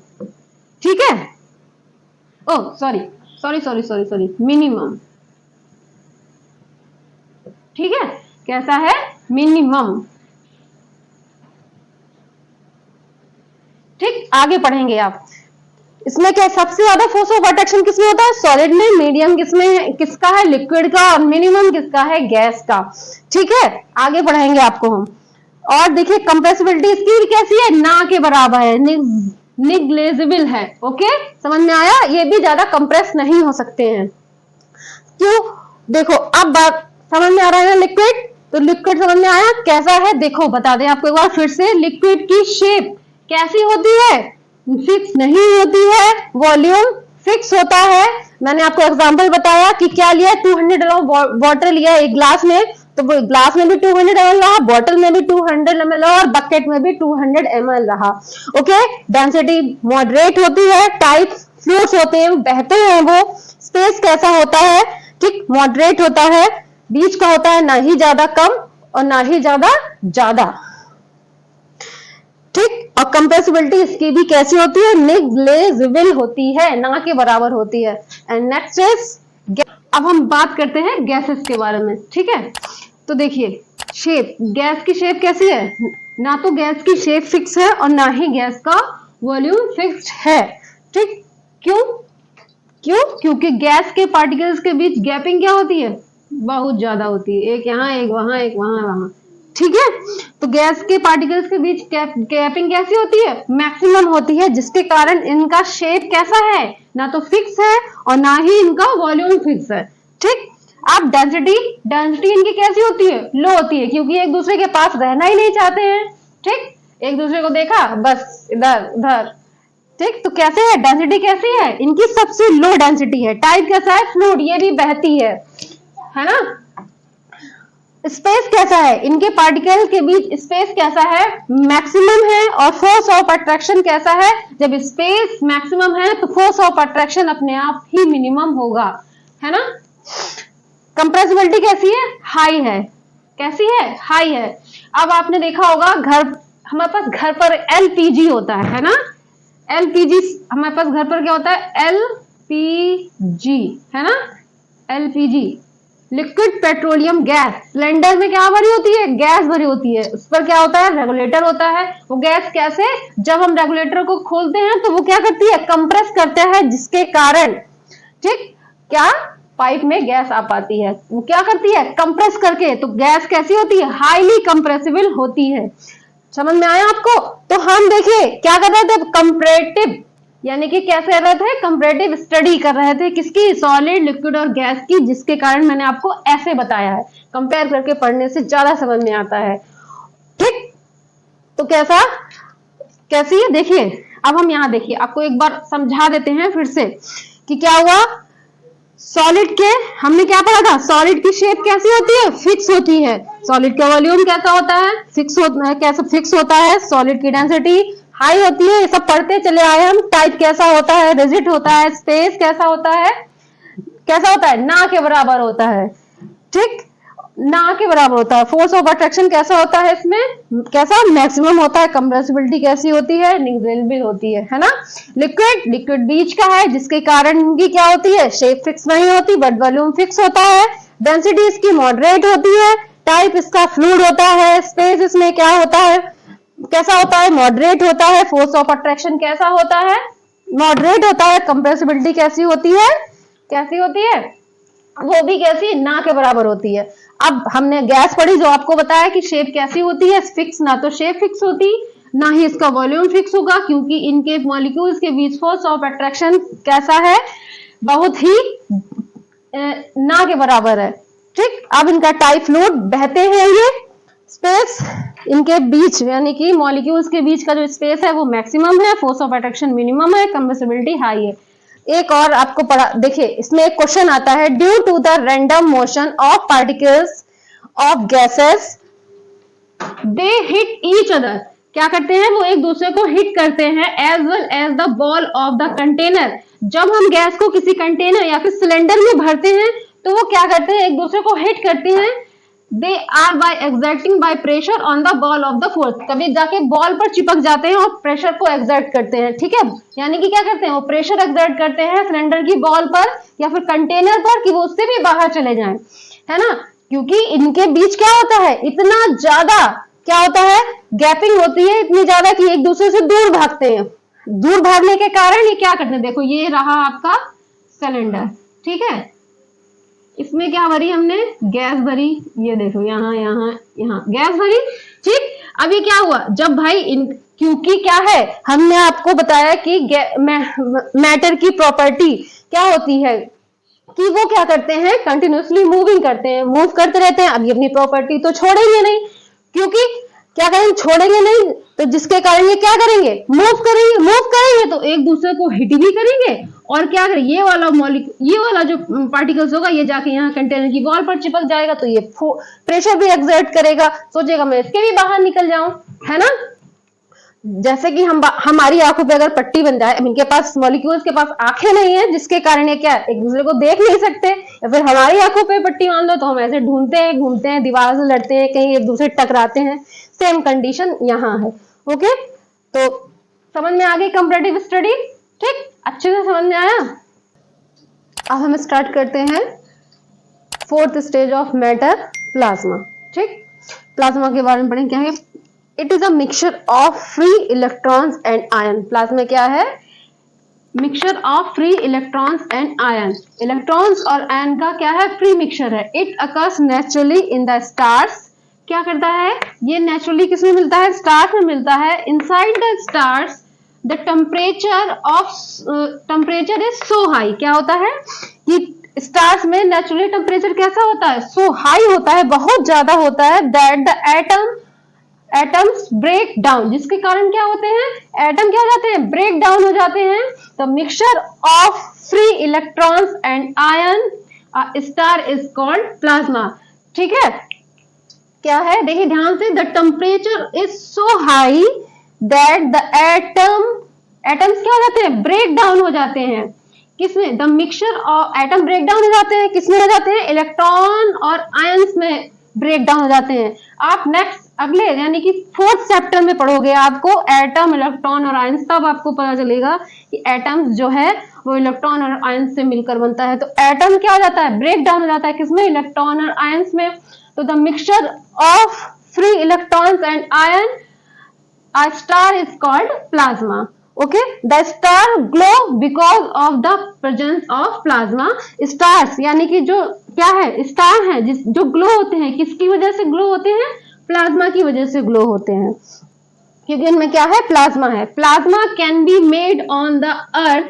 ठीक है, oh sorry sorry sorry sorry sorry minimum. ठीक है, कैसा है, मिनिमम। ठीक, आगे पढ़ेंगे आप। इसमें क्या सबसे ज्यादा फोर्स ऑफ अट्रैक्शन किसमें होता है, सॉलिड में, मीडियम किसमें, किसका है, लिक्विड का, और मिनिमम किसका है, गैस का। ठीक है, आगे पढ़ाएंगे आपको हम। और देखिए कंप्रेसिबिलिटी इसकी कैसी है, ना के बराबर है, निग्लेजिबल है। ओके, समझ में आया, ये भी ज्यादा कंप्रेस नहीं हो सकते हैं। क्यों, देखो अब बात समझ में आ रहा है ना, लिक्विड, तो लिक्विड समझ में आया कैसा है। देखो बता दें आपको एक बार फिर से, लिक्विड की शेप कैसी होती है, फिक्स नहीं होती है, वॉल्यूम फिक्स होता है। मैंने आपको एग्जांपल बताया कि क्या लिया, 200 ml वाटर लिया एक ग्लास में, तो ग्लास में भी 200 ml रहा, बॉटल में भी 200 ml रहा, और बकेट में भी 200 ml रहा। ओके, डेंसिटी मॉडरेट होती है, टाइप फ्लूइड्स होते हैं, बहते हैं वो। स्पेस कैसा होता है, ठीक, मॉडरेट होता है, बीच का होता है, ना ही ज्यादा कम और ना ही ज्यादा ज्यादा। ठीक, और कंप्रेसिबिलिटी इसकी भी कैसी होती है, निग्लेजिबल होती है, ना के बराबर होती है। एंड नेक्स्ट इज, अब हम बात करते हैं गैसेस के बारे में। ठीक है, तो देखिए शेप, गैस की शेप कैसी है, ना तो गैस की शेप फिक्स है और ना ही गैस का वॉल्यूम फिक्स्ड है। ठीक, क्यों, क्योंकि गैस के पार्टिकल्स के बीच गैपिंग क्या होती है, बहुत ज्यादा होती है, एक यहाँ एक वहां एक वहां। ठीक है, तो गैस के पार्टिकल्स के बीच गैपिंग कैसी होती है, मैक्सिमम होती है, जिसके कारण इनका शेप कैसा है, ना तो फिक्स है और ना ही इनका वॉल्यूम फिक्स है। ठीक, अब डेंसिटी इनकी कैसी होती है, लो होती है, क्योंकि एक दूसरे के पास रहना ही नहीं चाहते हैं। ठीक, एक दूसरे को देखा बस इधर उधर। ठीक, तो कैसे है, डेंसिटी कैसी है इनकी, सबसे लो डेंसिटी है। टाइप कैसा है, फ्लूइड, ये भी बहती है ना। स्पेस कैसा है, इनके पार्टिकल के बीच स्पेस कैसा है, मैक्सिमम है। और फोर्स ऑफ अट्रैक्शन कैसा है, जब स्पेस मैक्सिमम है तो फोर्स ऑफ अट्रैक्शन अपने आप ही मिनिमम होगा, है ना। कंप्रेसिबिलिटी कैसी है, हाई है, कैसी है, हाई है। अब आपने देखा होगा घर, हमारे पास घर पर एलपीजी होता है ना, एलपीजी हमारे पास घर पर क्या होता है, एलपीजी, है ना, LPG, liquid petroleum gas. Cylinder में क्या भरी होती है, गैस भरी होती है, उस पर क्या होता है, रेगुलेटर होता है। वो गैस कैसे, जब हम रेगुलेटर को खोलते हैं तो वो क्या करती है, कंप्रेस करते हैं, जिसके कारण, ठीक, क्या, पाइप में गैस आ पाती है। वो क्या करती है, कंप्रेस करके, तो गैस कैसी होती है, हाईली कंप्रेसिबल होती है। समझ में आया आपको। तो हम देखिए क्या कर रहे थे, कंपैरेटिव, यानी कि कैसे कर रहे थे, कंपैरेटिव स्टडी कर रहे थे, किसकी, सॉलिड, लिक्विड और गैस की, जिसके कारण मैंने आपको ऐसे बताया है। कंपेयर करके पढ़ने से ज्यादा समझ में आता है। ठीक, तो कैसी है, देखिए अब हम यहाँ देखिए, आपको एक बार समझा देते हैं फिर से कि क्या हुआ। सॉलिड के हमने क्या पढ़ा था, सॉलिड की शेप कैसी होती है, फिक्स होती है। सॉलिड का वॉल्यूम कैसा होता है, फिक्स होता है, कैसा फिक्स होता है। सॉलिड की डेंसिटी हाई होती है, ये सब पढ़ते चले आए हम। टाइप कैसा होता है, रिजिड होता है। स्पेस कैसा होता है, ना के बराबर होता है। ठीक, ना के बराबर होता है। फोर्स ऑफ अट्रैक्शन कैसा होता है, इसमें कैसा, मैक्सिमम होता है। कंप्रेसिबिलिटी कैसी होती है, निग्लेजिबल होती है ना। लिक्विड बीच का है, जिसके कारण इनकी क्या होती है, शेप फिक्स नहीं होती बट वॉल्यूम फिक्स होता है। डेंसिटी इसकी मॉडरेट होती है। टाइप इसका फ्लूइड होता है। स्पेस इसमें क्या होता है, कैसा होता है, मॉडरेट होता है। फोर्स ऑफ अट्रैक्शन कैसा होता है, मॉडरेट होता है। कंप्रेसिबिलिटी कैसी होती है, वो भी कैसी, ना के बराबर होती है। अब हमने गैस पढ़ी, जो आपको बताया कि शेप कैसी होती है, फिक्स, ना तो शेप फिक्स होती, ना ही इसका वॉल्यूम फिक्स होगा, क्योंकि इनके मॉलिक्यूल्स के बीच फोर्स ऑफ अट्रैक्शन कैसा है, बहुत ही ना के बराबर है। ठीक, अब इनका टाइप फ्लूइड, बहते हैं ये, स्पेस इनके बीच यानी कि मॉलिक्यूल्स के बीच का जो स्पेस है वो मैक्सिमम है, फोर्स ऑफ अट्रैक्शन मिनिमम है, कंप्रेसिबिलिटी हाई है। एक और आपको पढ़ा, देखिए इसमें एक क्वेश्चन आता है, due to the random motion of particles of gases they hit each other, क्या करते हैं वो एक दूसरे को हिट करते हैं, as well as the wall of the container. जब हम गैस को किसी कंटेनर या फिर सिलेंडर में भरते हैं तो वो क्या करते हैं, एक दूसरे को हिट करते हैं। They are by exerting by pressure on the wall of the force, कभी जाके बॉल पर चिपक जाते हैं और प्रेशर को एक्सर्ट करते हैं, ठीक है। यानी कि क्या करते हैं, वो प्रेशर एक्सर्ट करते हैं सिलेंडर की बॉल पर या फिर कंटेनर पर कि वो उससे भी बाहर चले जाएं, है ना। क्योंकि इनके बीच क्या होता है, इतना ज्यादा क्या होता है, गैपिंग होती है इतनी ज्यादा कि एक दूसरे से दूर भागते हैं। दूर भागने के कारण ये क्या करते हैं, देखो ये रहा आपका सिलेंडर, ठीक है, इसमें क्या भरी हमने, गैस भरी, ये देखो यहाँ यहाँ यहाँ गैस भरी, ठीक। अब ये क्या हुआ, जब भाई क्योंकि क्या है, हमने आपको बताया कि मैटर की प्रॉपर्टी क्या होती है कि वो क्या करते हैं, कंटिन्यूसली मूविंग करते हैं, मूव करते रहते हैं। अब ये अपनी प्रॉपर्टी तो छोड़ेंगे नहीं, क्योंकि क्या करेंगे, छोड़ेंगे नहीं, तो जिसके कारण ये क्या करेंगे, मूव करेंगे, मूव करेंगे तो एक दूसरे को हिट भी करेंगे और क्या करेंगे, ये वाला जो पार्टिकल्स होगा ये जाके यहाँ कंटेनर की वॉल पर चिपक जाएगा, तो ये प्रेशर भी एक्सर्ट करेगा, सोचेगा मैं इसके भी बाहर निकल जाऊं, है ना। जैसे कि हमारी आंखों पे अगर पट्टी बन जाए, इनके पास मॉलिक्यूल्स के पास आंखें नहीं है जिसके कारण ये क्या एक दूसरे को देख नहीं सकते, या फिर हमारी आंखों पे पट्टी मान लो तो हम ऐसे ढूंढते हैं, घूमते हैं, दीवार से लड़ते हैं, कहीं एक दूसरे टकराते हैं। सेम कंडीशन यहाँ है, ओके। तो समझ में आ गई कंपैरेटिव स्टडी, ठीक, अच्छे से समझ में आया। अब हम स्टार्ट करते हैं fourth stage of matter, plasma, ठीक। प्लाज्मा के बारे में पढ़ें, क्या है, it is a mixture of free electrons and ion. Plasma क्या है, mixture of free electrons and ion, electrons और आयन का क्या है, फ्री मिक्सचर है। It occurs naturally in the stars, क्या करता है ये नेचुरली किसमें मिलता है, स्टार्स में मिलता है। Inside the stars the temperature is so high, क्या होता है कि स्टार्स में नेचुरली टेम्परेचर कैसा होता है, सो हाई होता है, बहुत ज्यादा होता है, that the atoms break down, जिसके कारण क्या होते हैं, एटम क्या हो जाते हैं, ब्रेक डाउन हो जाते हैं। तो mixture of free electrons and ion star is called plasma, ठीक है। क्या है, देखिए ध्यान से, the temperature is so high that the atoms क्या हो जाते हैं, ब्रेक डाउन हो जाते हैं, किसमें, the mixture of atom break down हो जाते हैं, किसमें हो जाते हैं, इलेक्ट्रॉन और आयंस में ब्रेक डाउन हो जाते हैं। आप नेक्स्ट अगले यानी कि फोर्थ चैप्टर में पढ़ोगे आपको एटम, इलेक्ट्रॉन और आयंस, तब आपको पता चलेगा कि एटम्स जो है वो इलेक्ट्रॉन और आयंस से मिलकर बनता है। तो एटम क्या हो जाता है, ब्रेक डाउन हो जाता है, किसमें, इलेक्ट्रॉन और आयंस में। तो the mixture of free electrons and ion a star is called plasma, okay। The star glow because of the presence of plasma। stars यानी कि जो क्या है, स्टार है जो ग्लो होते हैं, किसकी वजह से ग्लो होते हैं, प्लाज्मा की वजह से ग्लो होते हैं, क्योंकि इनमें क्या है, प्लाज्मा है। Plasma can be made on the earth,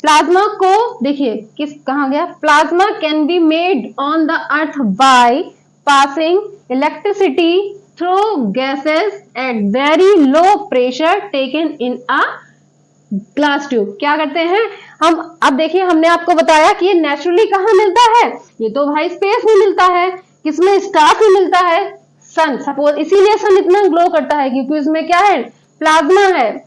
plasma को देखिए किस कहा गया, plasma can be made on the earth by passing electricity through gases at very low pressure taken in a glass tube. क्या करते हैं हम, अब देखिए हमने आपको बताया कि ये नेचुरली कहाँ मिलता है, ये तो भाई स्पेस में मिलता है, किसमें, स्टार में मिलता है, सन, सपोज इसीलिए सन इतना ग्लो करता है क्योंकि उसमें क्या है, प्लाज्मा है,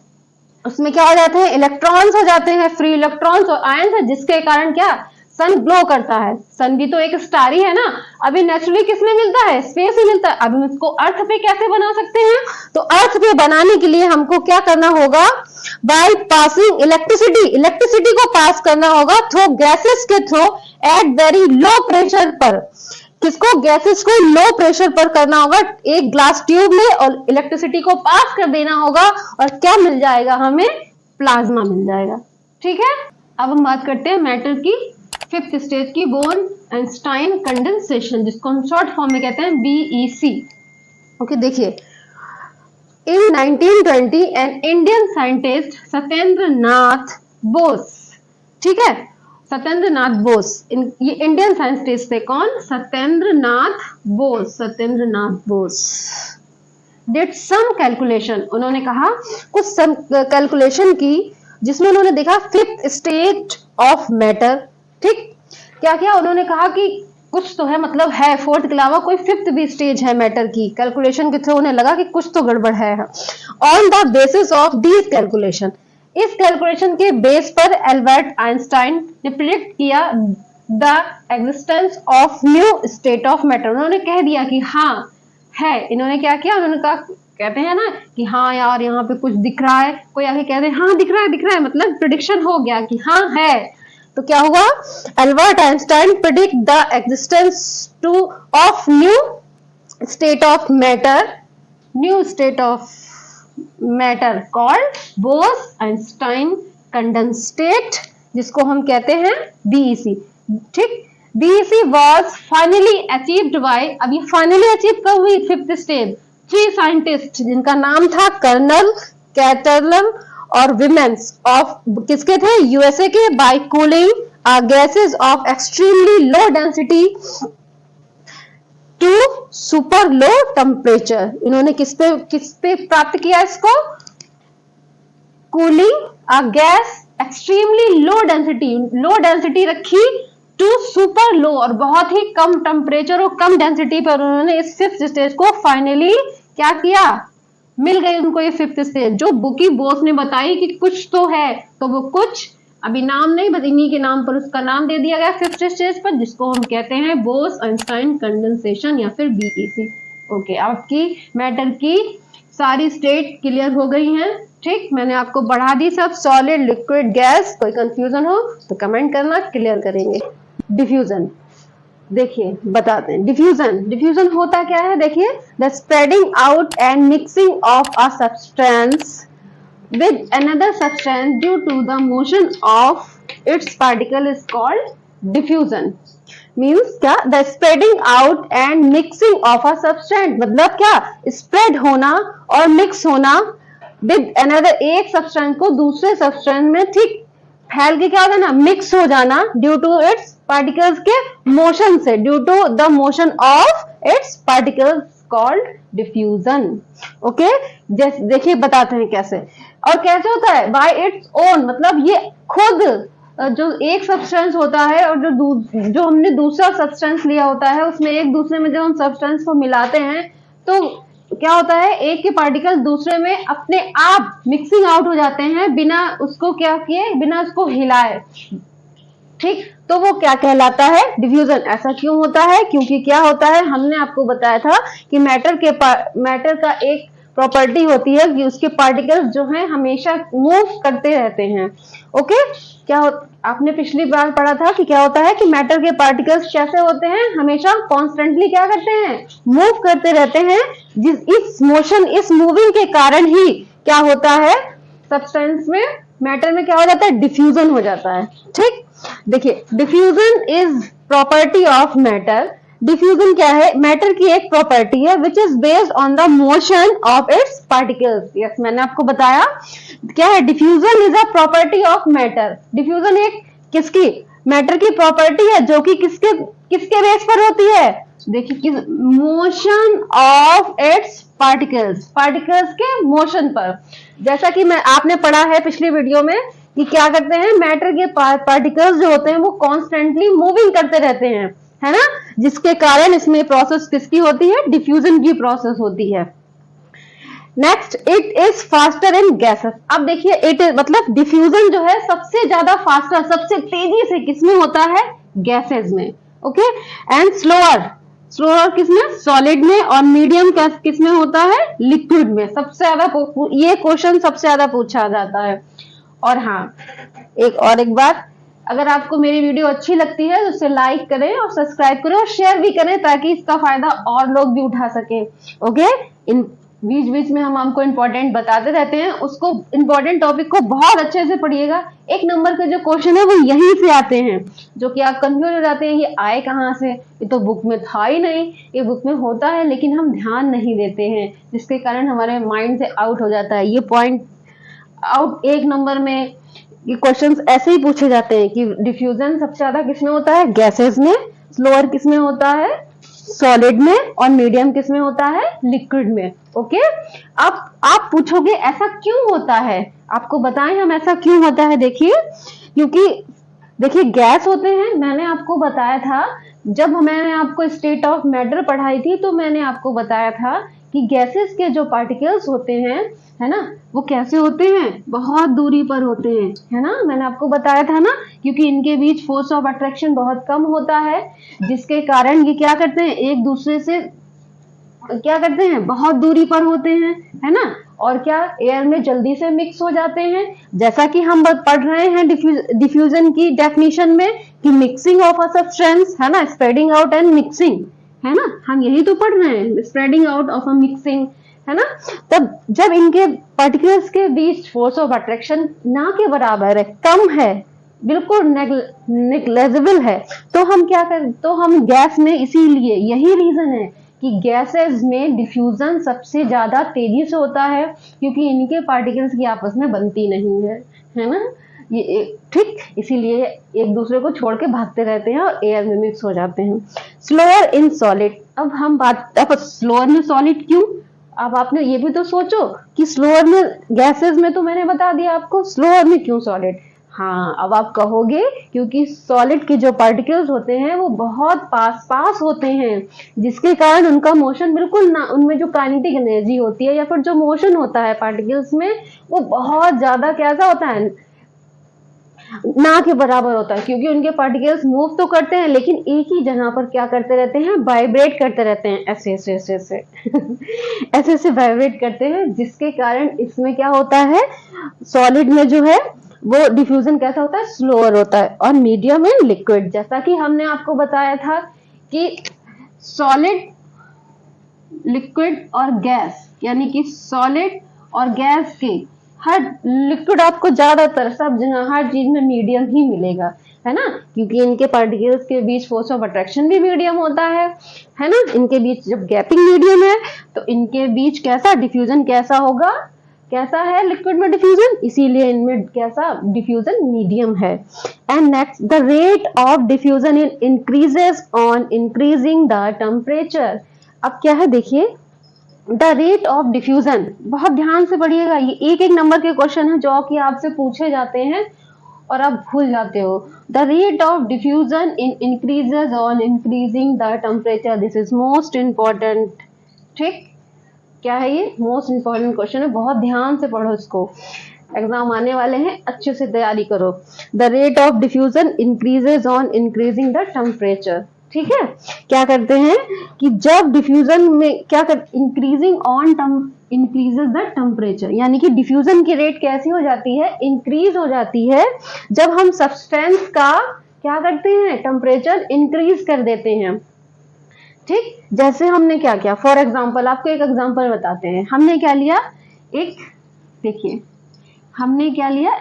उसमें क्या हो जाते हैं, इलेक्ट्रॉन्स हो जाते हैं, फ्री इलेक्ट्रॉन्स और आयंस है, जिसके कारण क्या सन ग्लो करता है। सन भी तो एक स्टार ही है ना। अभी नेचुरली किसमें मिलता है, स्पेस में मिलता है। अब हम इसको अर्थ पे कैसे बना सकते हैं, तो अर्थ पे बनाने के लिए हमको क्या करना होगा, बाय पासिंग इलेक्ट्रिसिटी को पास करना होगा थ्रू गैसेस के through at very low pressure पर। किसको, गैसेस को लो प्रेशर पर करना होगा एक ग्लास ट्यूब में, और इलेक्ट्रिसिटी को पास कर देना होगा, और क्या मिल जाएगा हमें, प्लाज्मा मिल जाएगा, ठीक है। अब हम बात करते हैं मैटर की फिफ्थ स्टेज की, बोर्न आइंस्टाइन कंडेंसेशन, जिसको हम शॉर्ट फॉर्म में कहते हैं BEC, ओके। देखिए इन 1920 an Indian scientist Satyendra Nath Bose, ठीक है, सत्येंद्र नाथ बोस, ये इंडियन साइंटिस्ट थे। कौन? Satyendra Nath Bose. Satyendra Nath Bose did some calculation, उन्होंने कहा कुछ सम कैलकुलेशन की, जिसमें उन्होंने देखा फिफ्थ स्टेट ऑफ मैटर। ठीक, क्या क्या उन्होंने कहा कि कुछ तो है, मतलब है, फोर्थ के अलावा कोई फिफ्थ भी स्टेज है मैटर की। कैलकुलेशन के थ्रू उन्हें लगा कि कुछ तो गड़बड़ है। On the basis of these calculation, इस कैलकुलेशन के बेस पर एल्बर्ट आइंस्टाइन ने प्रिडिक्ट किया the existence of new state of matter. उन्होंने कह दिया कि हाँ है। इन्होंने क्या किया? उन्होंने कहा, कहते हैं ना कि हाँ यार यहाँ पे कुछ दिख रहा है, कोई आके कहते हैं हाँ दिख रहा है, दिख रहा है, मतलब प्रिडिक्शन हो गया कि हाँ है। तो क्या हुआ? Albert Einstein predict the existence two of new state of matter, new state of matter called Bose Einstein condensate, जिसको हम कहते हैं बीईसी। ठीक, BEC was finally achieved by, अब ये फाइनली अचीव कब हुई? Fifth stage. थ्री साइंटिस्ट, जिनका नाम था कर्नल, कैटरलन और विमेंस, ऑफ किसके थे? यूएसए के, by cooling gases of extremely low density to super low temperature. इन्होंने किस पे प्राप्त किया इसको? Cooling a gas extremely low density रखी टू सुपर लो, और बहुत ही कम टेम्परेचर और कम डेंसिटी पर उन्होंने इस फिफ्थ स्टेज को फाइनली क्या किया? मिल गई उनको ये फिफ्थ स्टेज, जो बुकी बोस ने बताई कि कुछ तो है। तो वो कुछ अभी नाम नहीं, बस इन्हीं के नाम पर उसका नाम दे दिया गया फिफ्थ स्टेज पर, जिसको हम कहते हैं बोस आइंस्टाइन कंडेंसेशन या फिर बीईसी। ओके, आपकी मैटर की सारी स्टेट क्लियर हो गई हैं। ठीक, मैंने आपको बढ़ा दी सब, सॉलिड, लिक्विड, गैस। कोई कंफ्यूजन हो तो कमेंट करना, क्लियर करेंगे। डिफ्यूजन देखिए, बताते हैं। डिफ्यूजन होता क्या है? देखिए, the spreading out and mixing of a substance with another substance due to the motion of its particle is called diffusion. Means क्या? The spreading out and mixing of a substance, मतलब क्या? Spread होना और mix होना with another, एक substance को दूसरे substance में ठीक फैल के क्या होता है ना, मिक्स हो जाना, ड्यू टू इट्स पार्टिकल्स के मोशन से, due to the motion of its particles called diffusion. Okay, जैसे देखिए बताते हैं कैसे। और कैसे होता है? बाय इट्स ओन, मतलब ये खुद जो एक सब्सटेंस होता है और जो हमने दूसरा सब्सटेंस लिया होता है, उसमें एक दूसरे में जब हम सब्सटेंस को मिलाते हैं तो क्या होता है? एक के पार्टिकल दूसरे में अपने आप मिक्सिंग आउट हो जाते हैं, बिना उसको क्या किए, बिना उसको हिलाए। ठीक, तो वो क्या कहलाता है? डिफ्यूजन। ऐसा क्यों होता है? क्योंकि क्या होता है, हमने आपको बताया था कि मैटर का एक प्रॉपर्टी होती है कि उसके पार्टिकल्स जो हैं हमेशा मूव करते रहते हैं। ओके, आपने पिछली बार पढ़ा था कि क्या होता है कि मैटर के पार्टिकल्स कैसे होते हैं? हमेशा कॉन्स्टेंटली क्या करते हैं? मूव करते रहते हैं। इस मूविंग के कारण ही क्या होता है? सब्सटेंस में, मैटर में क्या हो जाता है? डिफ्यूजन हो जाता है। ठीक, देखिए, diffusion is property of matter. Diffusion क्या है? मैटर की एक प्रॉपर्टी है which is based on the motion of its particles. Yes, मैंने आपको बताया क्या है? Diffusion is a property of matter. Diffusion एक किसकी? मैटर की प्रॉपर्टी है, जो कि किसके बेस पर होती है? देखिए, मोशन ऑफ इट्स पार्टिकल्स के मोशन पर। जैसा कि आपने पढ़ा है पिछली वीडियो में कि क्या करते हैं? मैटर के पार्टिकल्स जो होते हैं वो कॉन्स्टेंटली मूविंग करते रहते हैं, है ना, जिसके कारण इसमें प्रोसेस किसकी होती है? डिफ्यूजन की प्रोसेस होती है। Next, it is faster in gases. अब देखिए, इट मतलब डिफ्यूजन जो है सबसे ज्यादा फास्टर, सबसे तेजी से किसमें होता है? गैसेस में। ओके, एंड स्लोअर किसमें? सॉलिड में। और मीडियम किसमें होता है? लिक्विड में। सबसे ज्यादा ये क्वेश्चन सबसे ज्यादा पूछा जाता है। और हाँ, एक बात, अगर आपको मेरी वीडियो अच्छी लगती है तो उसे लाइक करें और सब्सक्राइब करें और शेयर भी करें, ताकि इसका फायदा और लोग भी उठा सकें। ओके, इन बीच में हम आपको इंपॉर्टेंट बताते रहते हैं, उसको इंपॉर्टेंट टॉपिक को बहुत अच्छे से पढ़िएगा। एक नंबर के जो क्वेश्चन है वो यहीं से आते हैं, जो कि आप कंफ्यूज हो जाते हैं, ये आए कहाँ से, ये तो बुक में था ही नहीं। ये बुक में होता है लेकिन हम ध्यान नहीं देते हैं, जिसके कारण हमारे माइंड से आउट हो जाता है ये पॉइंट। आउट एक नंबर में ये क्वेश्चंस ऐसे ही पूछे जाते हैं कि डिफ्यूजन सबसे ज्यादा किसमें होता है, गैसेस में, स्लोअर किसमें होता है, सॉलिड में, और मीडियम किसमें होता है, लिक्विड में। ओके, अब आप पूछोगे ऐसा क्यों होता है, आपको बताएं हम ऐसा क्यों होता है। देखिए, क्योंकि देखिए गैस होते हैं, मैंने आपको बताया था जब मैंने आपको स्टेट ऑफ मैटर पढ़ाई थी तो मैंने आपको बताया था कि गैसेस के जो पार्टिकल्स होते हैं, है ना, वो कैसे होते हैं, बहुत दूरी पर होते हैं, है ना, मैंने आपको बताया था ना, क्योंकि इनके बीच फोर्स ऑफ अट्रैक्शन बहुत कम होता है, जिसके कारण ये क्या करते हैं, एक दूसरे से क्या करते हैं, बहुत दूरी पर होते हैं, है ना, और क्या एयर में जल्दी से मिक्स हो जाते हैं। जैसा कि हम पढ़ रहे हैं डिफ्यूजन की डेफिनेशन में कि मिक्सिंग ऑफ अ सब्सटेंस, है ना, स्प्रेडिंग आउट एंड मिक्सिंग, है ना, हम यही तो पढ़ रहे हैं, spreading out of a mixing, है ना। तब जब इनके पार्टिकल्स के बीच फोर्स ऑफ अट्रैक्शन ना के बराबर है, कम है, बिल्कुल नेग्लेजिबल है, तो हम क्या कर, तो हम गैस में, इसीलिए यही रीजन है कि गैसेस में डिफ्यूजन सबसे ज्यादा तेजी से होता है, क्योंकि इनके पार्टिकल्स की आपस में बनती नहीं है ना, ये ठीक, इसीलिए एक दूसरे को छोड़ के भागते रहते हैं और एयर में मिक्स हो जाते हैं। स्लोअर इन सॉलिड, अब हम बात, अब स्लोअर में सॉलिड क्यों, अब आपने ये भी तो सोचो कि स्लोअर में, गैसेस में तो मैंने बता दिया आपको, स्लोअर में क्यों सॉलिड। हाँ, अब आप कहोगे क्योंकि सॉलिड के जो पार्टिकल्स होते हैं वो बहुत पास पास होते हैं, जिसके कारण उनका मोशन बिल्कुल ना, उनमें जो काइनेटिक एनर्जी होती है या फिर जो मोशन होता है पार्टिकल्स में, वो बहुत ज्यादा कैसा होता है, ना के बराबर होता है, क्योंकि उनके पार्टिकल्स मूव तो करते हैं लेकिन एक ही जगह पर क्या करते रहते हैं, वाइब्रेट करते रहते हैं, ऐसे ऐसे ऐसे ऐसे ऐसे ऐसे वाइब्रेट करते हैं, जिसके कारण इसमें क्या होता है, सॉलिड में जो है वो डिफ्यूजन कैसा होता है, स्लोअर होता है, और मीडियम एंड लिक्विड, जैसा कि हमने आपको बताया था कि सॉलिड, लिक्विड और गैस, यानी कि सॉलिड और गैस के, हर लिक्विड आपको ज्यादातर सब जगह हर चीज में मीडियम ही मिलेगा, है ना, क्योंकि इनके पार्टिकल्स के बीच फोर्स ऑफ अट्रैक्शन भी मीडियम होता है ना, इनके बीच जब गैपिंग मीडियम है तो इनके बीच कैसा डिफ्यूजन कैसा होगा, कैसा है लिक्विड में डिफ्यूजन, इसीलिए इनमें कैसा डिफ्यूजन मीडियम है। And next, the rate of diffusion increases on increasing the temperature. अब क्या है, देखिए द रेट ऑफ डिफ्यूजन, बहुत ध्यान से पढ़िएगा, ये एक एक नंबर के क्वेश्चन है जो कि आपसे पूछे जाते हैं और आप भूल जाते हो। The rate of diffusion increases on increasing the temperature, this is most important, ठीक, क्या है ये, मोस्ट इंपॉर्टेंट क्वेश्चन है, बहुत ध्यान से पढ़ो इसको, एग्जाम आने वाले हैं, अच्छे से तैयारी करो। The rate of diffusion increases on increasing the temperature, ठीक है, क्या करते हैं कि जब डिफ्यूजन में क्या कर, increasing on increases the temperature, यानी कि डिफ्यूजन की रेट कैसी हो जाती है, इंक्रीज हो जाती है, जब हम सब्सटेंस का क्या करते हैं, टेम्परेचर इंक्रीज कर देते हैं, ठीक, जैसे हमने क्या किया, फॉर एग्जाम्पल आपको एक एग्जाम्पल बताते हैं, हमने क्या लिया, एक, देखिए हमने क्या लिया,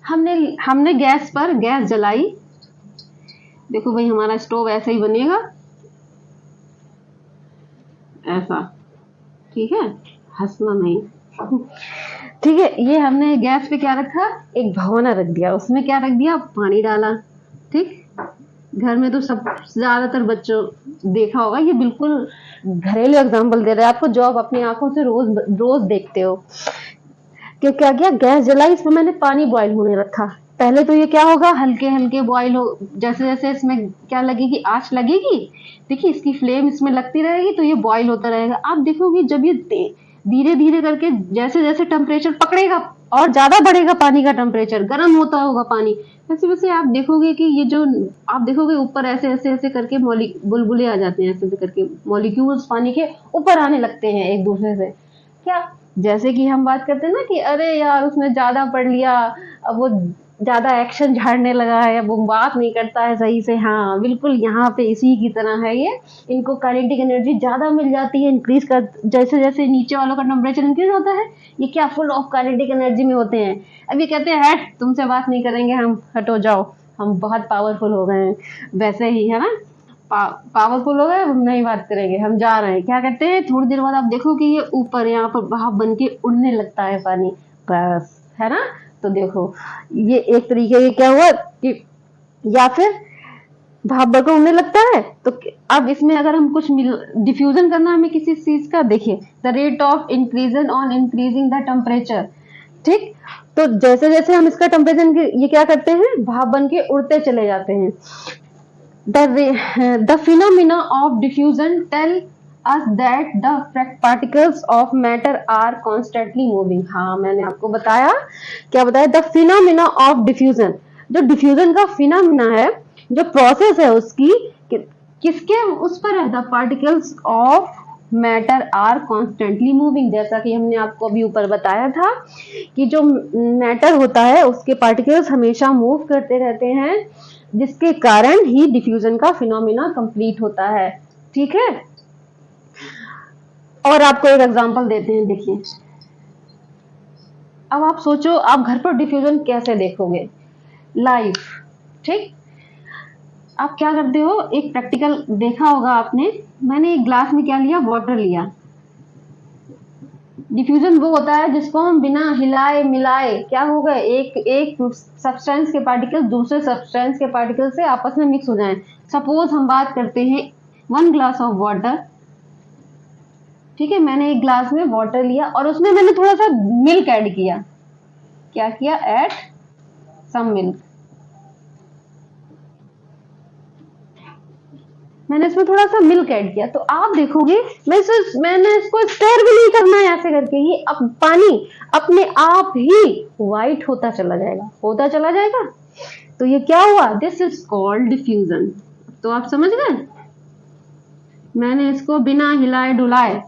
हमने हमने गैस पर गैस जलाई, देखो भाई हमारा स्टोव ऐसे ही बनेगा, ऐसा, ठीक है, हंसना नहीं, ठीक है, ये हमने गैस पे क्या रखा, एक भगोना रख दिया, उसमें क्या रख दिया, पानी डाला, ठीक, घर में तो सब ज्यादातर बच्चों देखा होगा, ये बिल्कुल घरेलू एग्जाम्पल दे रहे हैं आपको, जो आप अपनी आंखों से रोज रोज देखते हो, कि क्या किया, गैस जलाई, इसमें मैंने पानी बॉईल होने रखा, पहले तो ये क्या होगा, हल्के हल्के बॉईल हो, जैसे जैसे इसमें क्या लगेगी, आंच लगेगी, देखिए इसकी फ्लेम इसमें लगती रहेगी तो ये बॉईल होता रहेगा, आप देखोगे जब ये धीरे धीरे करके जैसे जैसे टेम्परेचर पकड़ेगा और ज्यादा बढ़ेगा, पानी का टेम्परेचर गर्म होता होगा पानी, वैसे वैसे आप देखोगे कि ये जो, आप देखोगे ऊपर ऐसे ऐसे ऐसे करके बुलबुले आ जाते हैं, ऐसे ऐसे करके मॉलिक्यूल्स पानी के ऊपर आने लगते हैं एक दूसरे से, क्या, जैसे कि हम बात करते हैं ना कि अरे यार उसने ज्यादा पढ़ लिया, अब वो ज्यादा एक्शन झाड़ने लगा है, अब वो बात नहीं करता है सही से, हाँ बिल्कुल यहाँ पे इसी की तरह है ये, इनको काइनेटिक एनर्जी ज्यादा मिल जाती है, इंक्रीज कर, जैसे जैसे नीचे वालों का टेम्परेचर इंक्रीज होता है, ये क्या फुल ऑफ काइनेटिक एनर्जी में होते हैं, अभी कहते हैं हट तुमसे बात नहीं करेंगे हम, हटो जाओ, हम बहुत पावरफुल हो गए हैं, वैसे ही है ना, पावरफुल हो गए, हम नहीं बात करेंगे, हम जा रहे हैं, क्या करते हैं, थोड़ी देर बाद आप देखो कि ये ऊपर यहाँ पर भाप बन के उड़ने लगता है पानी, बस, है ना, तो देखो ये एक तरीके का क्या हुआ कि या फिर भाप बर्क होने लगता है। तो अब इसमें अगर हम कुछ डिफ्यूजन करना हमें किसी चीज का, देखिए the rate of increasing on increasing the temperature, ठीक। तो जैसे जैसे हम इसका टेम्परेचर ये क्या करते हैं, भाप बन के उड़ते चले जाते हैं। The phenomena of diffusion tell us that the particles of matter are constantly moving। हाँ मैंने आपको बताया, क्या बताया, द फिनोमिना ऑफ डिफ्यूजन, जो डिफ्यूजन का फिनोमिना है, जो प्रोसेस है उसकी किसके उस पर है, the particles of matter are constantly moving. जैसा कि हमने आपको अभी ऊपर बताया था कि जो मैटर होता है उसके पार्टिकल्स हमेशा मूव करते रहते हैं, जिसके कारण ही डिफ्यूजन का फिनोमिना कंप्लीट होता है, ठीक है। और आपको एक एग्जांपल देते हैं, देखिए अब आप सोचो आप घर पर डिफ्यूजन कैसे देखोगे लाइव, ठीक। आप क्या करते हो, एक प्रैक्टिकल देखा होगा आपने, मैंने एक ग्लास में क्या लिया, वाटर लिया। डिफ्यूजन वो होता है जिसको हम बिना हिलाए मिलाए क्या होगा, एक सब्सटेंस के पार्टिकल दूसरे सब्सटेंस के पार्टिकल से आपस में मिक्स हो जाएं। सपोज हम बात करते हैं 1 ग्लास ऑफ वाटर, ठीक है। मैंने एक ग्लास में वाटर लिया और उसमें मैंने थोड़ा सा मिल्क ऐड किया, क्या किया, ऐड सम मिल्क। मैंने इसमें थोड़ा सा मिल्क ऐड किया, तो आप देखोगे मैंने इसको स्टेर भी नहीं करना है ऐसे करके, ये अब पानी अपने आप ही व्हाइट होता चला जाएगा। तो ये क्या हुआ, दिस इज कॉल्ड डिफ्यूजन। तो आप समझ गए, मैंने इसको बिना हिलाए डुलाए,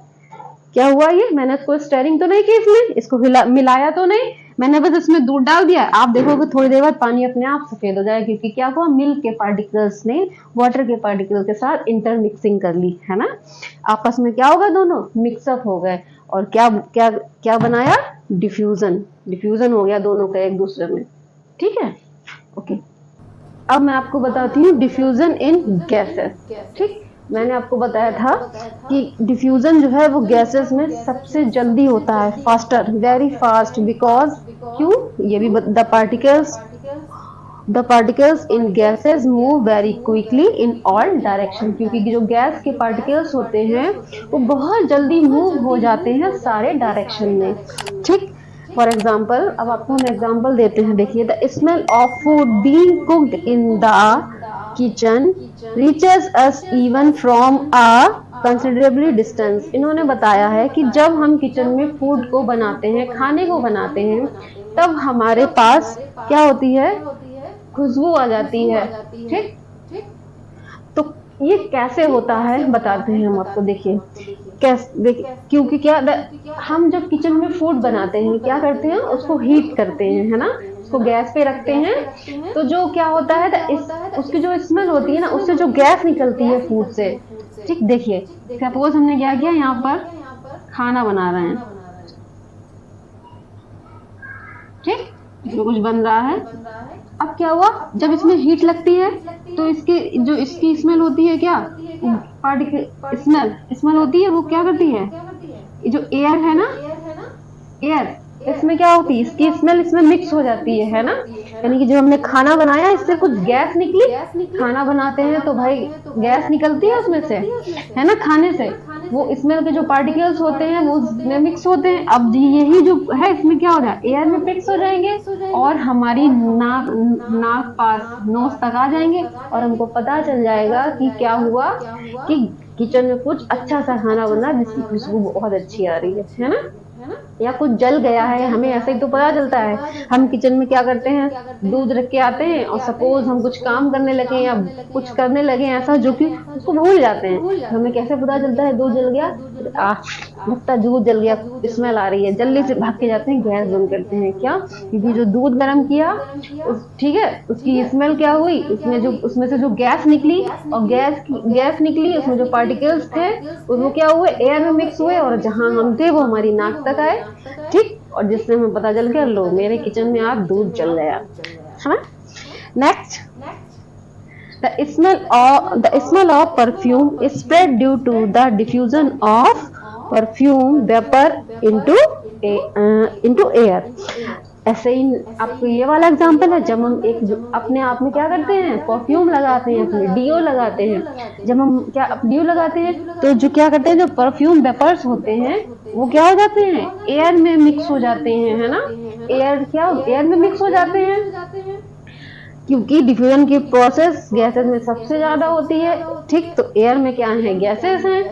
क्या हुआ ये, मैंने इसको स्टेरिंग तो नहीं की, इसमें इसको मिलाया तो नहीं, मैंने बस इसमें दूध डाल दिया। आप देखोगे थोड़ी देर बाद पानी अपने आप सफेद हो जाएगा, क्योंकि क्या हुआ, मिल्क के पार्टिकल्स ने वाटर के पार्टिकल के साथ इंटरमिक्सिंग कर ली, है ना। आपस में क्या होगा, दोनों मिक्सअप हो गए और क्या क्या क्या बनाया, डिफ्यूजन हो गया दोनों का एक दूसरे में, ठीक है। ओके, अब मैं आपको बताती हूँ डिफ्यूजन इन गैसेस, ठीक। मैंने आपको बताया था कि डिफ्यूजन जो है वो गैसेस में सबसे जल्दी होता है, फास्टर, वेरी फास्ट, बिकॉज क्यों, ये भी the particles in gases move very quickly in all direction, क्योंकि जो गैस के पार्टिकल्स होते हैं वो बहुत जल्दी मूव हो जाते हैं सारे डायरेक्शन में, ठीक। फॉर एग्जाम्पल, अब आपको हम एग्जाम्पल देते हैं, देखिए the smell of food being cooked in the kitchen reaches us even from a considerably distance। इन्होंने बताया है कि जब हम किचन में फूड को बनाते हैं, खाने को बनाते हैं, तब हमारे पास क्या होती है, खुशबू आ जाती है, ठीक। तो ये कैसे होता है बताते हैं हम आपको, देखिए क्योंकि क्या, हम जब किचन में फूड बनाते हैं क्या करते हैं, उसको हीट करते हैं, है ना, उसको गैस पे रखते हैं। तो जो क्या होता है, उसकी जो स्मेल होती है ना, उससे जो गैस निकलती है फूड से, ठीक। देखिए सपोज हमने क्या किया, यहाँ पर खाना बना रहे हैं, ठीक, जो कुछ बन रहा है। अब क्या हुआ, जब इसमें हीट लगती है तो इसकी स्मेल होती है, क्या पार्टिकल स्मेल होती है, वो क्या करती है, जो एयर है ना, एयर, इसमें क्या होती है, इसकी स्मेल इसमें मिक्स हो जाती है ना। यानी कि जो हमने खाना बनाया इससे कुछ गैस निकली, खाना बनाते हैं तो भाई गैस निकलती है उसमें से, है ना, खाने से, वो स्मेल के जो पार्टिकल्स होते हैं वो में मिक्स होते हैं। अब यही जो है इसमें क्या हो रहा है, एयर में मिक्स हो जाएंगे और हमारी नाक पास नोज तक आ जाएंगे और हमको पता चल जाएगा कि क्या हुआ, कि किचन में कुछ अच्छा सा खाना बना जिसकी खुशबू बहुत अच्छी आ रही है ना, या कुछ जल गया है, हमें ऐसे ही तो पता चलता है। हम किचन में क्या करते हैं, दूध रख के आते हैं और सपोज हम कुछ काम करने लगे या कुछ करने लगे ऐसा जो कि उसको भूल जाते हैं, हमें कैसे पता चलता है दूध जल गया, लगता है दूध जल गया, स्मेल आ रही है, जल्दी से भाग के जाते हैं, गैस बंद करते हैं, क्या, क्योंकि जो दूध गर्म किया ठीक है, उसकी स्मेल क्या हुई, उसमें से जो गैस निकली और गैस निकली, उसमें जो पार्टिकल्स थे वो क्या हुए, एयर में मिक्स हुए और जहां हम थे वो हमारी नाक तक आए, ठीक। और जिससे हमें पता चल गया, लो मेरे किचन में आज दूध जल गया, है ना। Next, the smell of perfume is spread due to the diffusion of perfume vapor into air। ऐसे ही आपको ये वाला एग्जांपल है, जब हम एक अपने आप में क्या करते हैं, परफ्यूम लगाते हैं, अपने डीओ लगाते हैं। जब हम क्या डीओ लगाते हैं तो जो क्या करते हैं, जो परफ्यूम वेपर्स होते हैं वो क्या हो जाते हैं, एयर में मिक्स हो जाते हैं, है ना। एयर में मिक्स हो जाते हैं, क्योंकि डिफ्यूजन की प्रोसेस गैसेस में सबसे ज्यादा होती है। ठीक, तो एयर में क्या है, गैसेस हैं।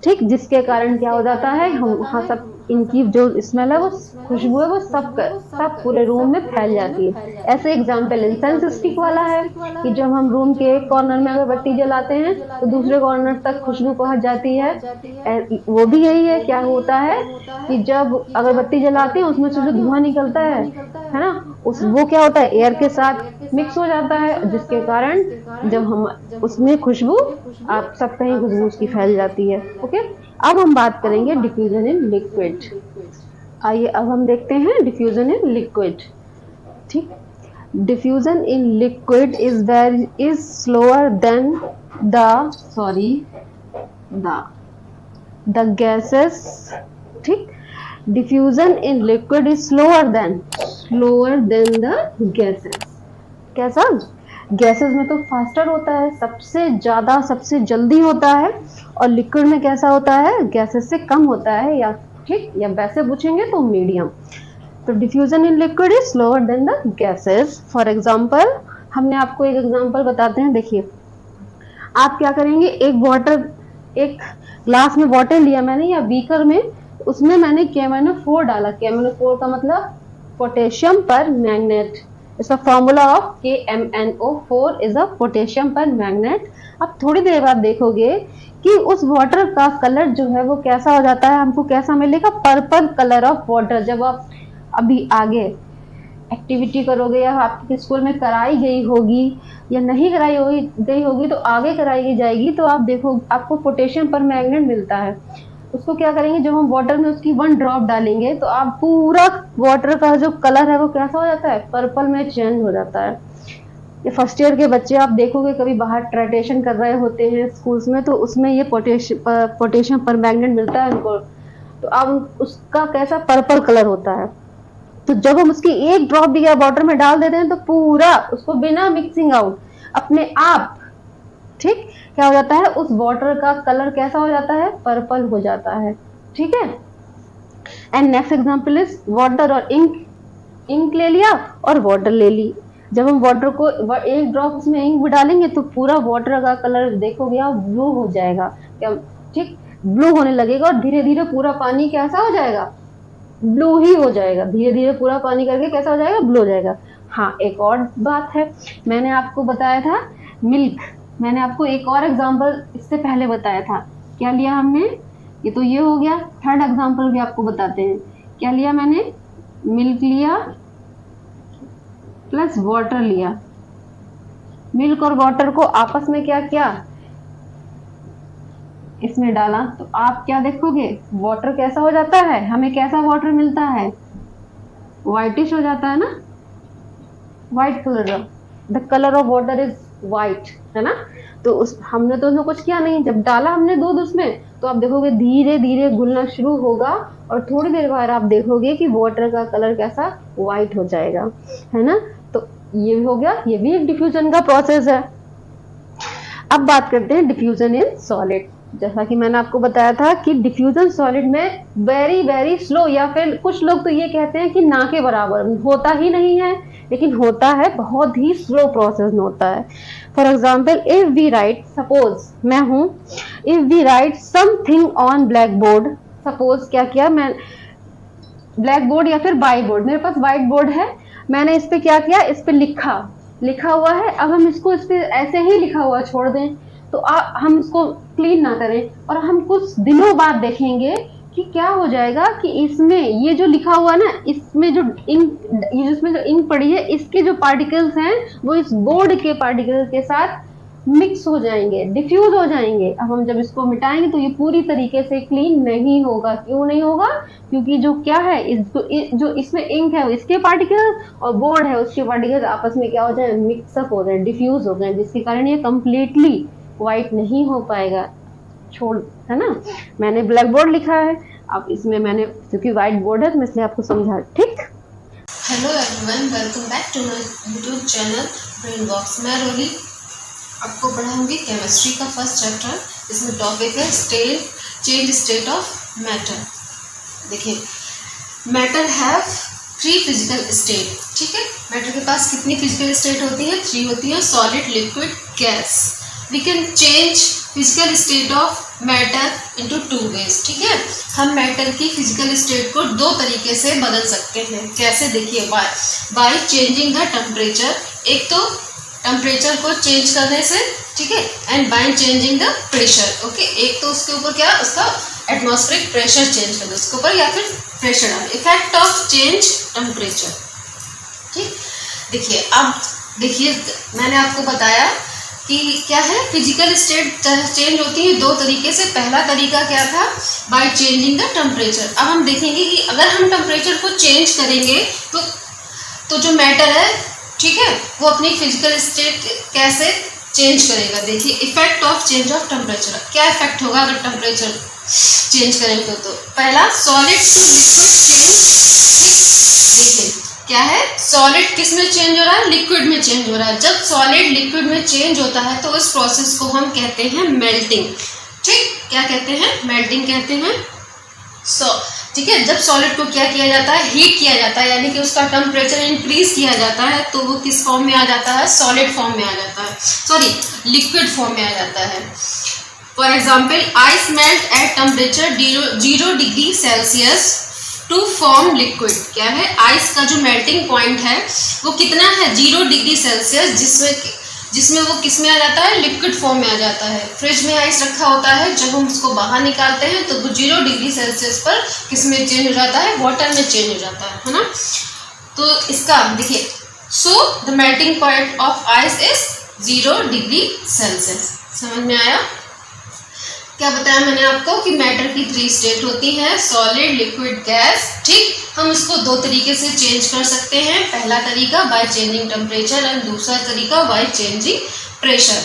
ठीक, जिसके कारण क्या हो जाता है, हम वहाँ सब इनकी जो स्मेल है, वो खुशबू है, वो सब पूरे रूम में फैल जाती है। ऐसे एग्जाम्पल इंसेंस स्टिक वाला है कि जब हम रूम के एक कॉर्नर में अगरबत्ती जलाते हैं तो दूसरे कॉर्नर तक खुशबू पहुंच जाती है। वो भी यही है, क्या होता है कि जब अगरबत्ती जलाते हैं उसमें से जो धुआं निकलता है ना, उस वो क्या होता है, एयर के साथ मिक्स हो जाता है, जिसके कारण जब हम उसमें खुशबू, आप सब कहीं खुशबू उसकी फैल जाती है। ओके, अब हम बात करेंगे डिफ्यूजन इन लिक्विड। आइए अब हम देखते हैं डिफ्यूजन इन लिक्विड। ठीक, diffusion in liquid is slower than the gases. ठीक, diffusion in liquid is slower than the gases. कैसा, गैसेस में तो फास्टर होता है, सबसे ज्यादा सबसे जल्दी होता है, और लिक्विड में कैसा होता है, गैसेस से कम होता है, या ठीक, या वैसे पूछेंगे तो मीडियम। तो diffusion in liquid is slower than the gases. For example, हमने आपको एक एग्जांपल बताते हैं। देखिए, आप क्या करेंगे, एक ग्लास में वाटर लिया मैंने, या बीकर में, उसमें मैंने KMnO4 डाला। KMnO4 का मतलब पोटेशियम पर मैग्नेट। इसका formula of KMnO4 is a potassium पर मैग्नेट। अब थोड़ी देर बाद देखोगे कि उस वाटर का कलर जो है वो कैसा हो जाता है, हमको कैसा मिलेगा, पर्पल कलर ऑफ वाटर। जब आप अभी आगे एक्टिविटी करोगे, या आपके स्कूल में कराई गई होगी या नहीं कराई गई होगी तो आगे कराई जाएगी, तो आप देखो आपको पोटेशियम पर मैग्नेट मिलता है। उसको क्या करेंगे, जब हम वाटर में उसकी 1 ड्रॉप डालेंगे तो आप पूरा वाटर का जो कलर है वो कैसा हो जाता है, पर्पल में चेंज हो जाता है। ये फर्स्ट ईयर के बच्चे आप देखोगे कभी बाहर ट्रेडिशन कर रहे होते हैं स्कूल्स में, तो उसमें ये पोटेशियम पर मैग्नेट मिलता है उनको, तो अब उसका कैसा पर्पल कलर होता है। तो जब हम उसकी 1 ड्रॉप भी वाटर में डाल देते हैं तो पूरा उसको बिना मिक्सिंग आउट अपने आप, ठीक, क्या हो जाता है, उस वाटर का कलर कैसा हो जाता है, पर्पल हो जाता है। ठीक है, and next example is water और इंक ले लिया और वाटर ले ली। जब हम वाटर को 1 ड्रॉप उसमें इंक भी डालेंगे तो पूरा वाटर का कलर देखोगे आप ब्लू हो जाएगा, क्या, ठीक, ब्लू होने लगेगा, और धीरे धीरे पूरा पानी कैसा हो जाएगा, ब्लू ही हो जाएगा। धीरे धीरे पूरा पानी करके कैसा हो जाएगा, ब्लू हो जाएगा। हाँ, एक और बात है, मैंने आपको बताया था मिल्क, मैंने आपको एक और एग्जांपल इससे पहले बताया था। क्या लिया हमने, ये तो ये हो गया। थर्ड एग्जांपल भी आपको बताते हैं। क्या लिया मैंने, मिल्क लिया प्लस वाटर लिया। मिल्क और वाटर को आपस में क्या किया, इसमें डाला, तो आप क्या देखोगे, वाटर कैसा हो जाता है, हमें कैसा वाटर मिलता है, व्हाइटिश हो जाता है ना, white colour. The colour of water is white, है ना। तो हमने तो उसमें कुछ किया नहीं, जब डाला हमने दूध उसमें, तो आप देखोगे धीरे धीरे घुलना शुरू होगा, और थोड़ी देर बाद आप देखोगे कि वाटर का कलर कैसा, व्हाइट हो जाएगा, है ना। तो ये भी हो गया, ये भी एक डिफ्यूजन का प्रोसेस है। अब बात करते हैं डिफ्यूजन इन सॉलिड। जैसा कि मैंने आपको बताया था कि डिफ्यूजन सॉलिड में वेरी वेरी स्लो, या फिर कुछ लोग तो ये कहते हैं कि ना के बराबर, होता ही नहीं है, लेकिन होता है, बहुत ही स्लो प्रोसेस में होता है। For example, if we write, suppose मैं हूं, if we write something on blackboard, suppose क्या किया मैं, ब्लैक बोर्ड या फिर व्हाइट बोर्ड, मेरे पास व्हाइट बोर्ड है, मैंने इस पे क्या किया, इस पे लिखा हुआ है। अब हम इसको इस पे ऐसे ही लिखा हुआ छोड़ दें, तो हम इसको क्लीन ना करें, और हम कुछ दिनों बाद देखेंगे कि क्या हो जाएगा कि इसमें ये जो लिखा हुआ है ना, इसमें जो इंक पड़ी है, इसके जो पार्टिकल्स हैं वो इस बोर्ड के पार्टिकल्स के साथ मिक्स हो जाएंगे, डिफ्यूज हो जाएंगे। अब हम जब इसको मिटाएंगे तो ये पूरी तरीके से क्लीन नहीं होगा। क्यों नहीं होगा, क्योंकि जो क्या है, जो इसमें इंक है इसके पार्टिकल, और बोर्ड है उसके पार्टिकल आपस में क्या हो जाए, मिक्सअप हो जाए, डिफ्यूज हो गए, जिसके कारण ये कंप्लीटली व्हाइट नहीं हो पाएगा। छोड़, है ना, मैंने ब्लैक बोर्ड लिखा है, अब इसमें मैंने, क्योंकि व्हाइट बोर्ड है तो मैं इसलिए आपको समझा, ठीक। Hello everyone, welcome back to my YouTube channel Brain Box. मैं रोली आपको पढ़ाऊंगी केमिस्ट्री का फर्स्ट चैप्टर। इसमें टॉपिक है चेंज स्टेट ऑफ मैटर। देखिए, मैटर हैव 3 फिजिकल स्टेट। ठीक है, मैटर के पास कितनी फिजिकल स्टेट होती है? 3 होती है, solid, liquid, gas. We can change physical state of matter into 2 ways. ठीक है, हम मैटर की फिजिकल स्टेट को 2 तरीके से बदल सकते हैं। कैसे? देखिए, बाय चेंजिंग द टेम्परेचर। एक तो टेम्परेचर को चेंज करने से, ठीक है, and by changing the pressure. Okay, एक तो उसके ऊपर क्या, उसका एटमॉस्फेरिक प्रेशर चेंज कर दो उसके ऊपर, या फिर प्रेशर डाल। Effect of change temperature. ठीक, देखिए, अब देखिए, मैंने आपको बताया कि क्या है, फिजिकल स्टेट चेंज होती है 2 तरीके से। पहला तरीका क्या था? By changing the temperature. अब हम देखेंगे कि अगर हम टेम्परेचर को चेंज करेंगे तो जो मैटर है, ठीक है, वो अपनी फिजिकल स्टेट कैसे चेंज करेगा। देखिए, effect of change of temperature. क्या इफेक्ट होगा अगर टेम्परेचर चेंज करेंगे? तो पहला, सॉलिड टू लिक्विड चेंज। देखिए, क्या है, सॉलिड किस में चेंज हो रहा है? लिक्विड में चेंज हो रहा है। जब सॉलिड लिक्विड में चेंज होता है तो इस प्रोसेस को हम कहते हैं मेल्टिंग। ठीक, क्या कहते हैं? मेल्टिंग कहते हैं। ठीक है, जब सॉलिड को क्या किया जाता है? हीट किया जाता है, यानी कि उसका टेम्परेचर इंक्रीज किया जाता है, तो वो किस फॉर्म में आ जाता है? सॉलिड फॉर्म में आ जाता है, सॉरी, लिक्विड फॉर्म में आ जाता है। For example, ice melt at temperature 0 degree Celsius to form liquid. क्या है? आइस का जो मेल्टिंग पॉइंट है वो कितना है? 0 डिग्री सेल्सियस, जिसमें वो किस में आ जाता है? लिक्विड फॉर्म में आ जाता है। फ्रिज में आइस रखा होता है, जब हम उसको बाहर निकालते हैं तो वो 0 डिग्री सेल्सियस पर किस में चेंज हो जाता है? वाटर में चेंज हो जाता है ना। तो इसका देखिए, so the melting point of ice is 0 degree Celsius. समझ में आया? क्या बताया मैंने आपको कि मैटर की 3 स्टेट होती है, सॉलिड, लिक्विड, गैस। ठीक, हम इसको 2 तरीके से चेंज कर सकते हैं। पहला तरीका बाय चेंजिंग टेम्परेचर एंड दूसरा तरीका बाय चेंजिंग प्रेशर।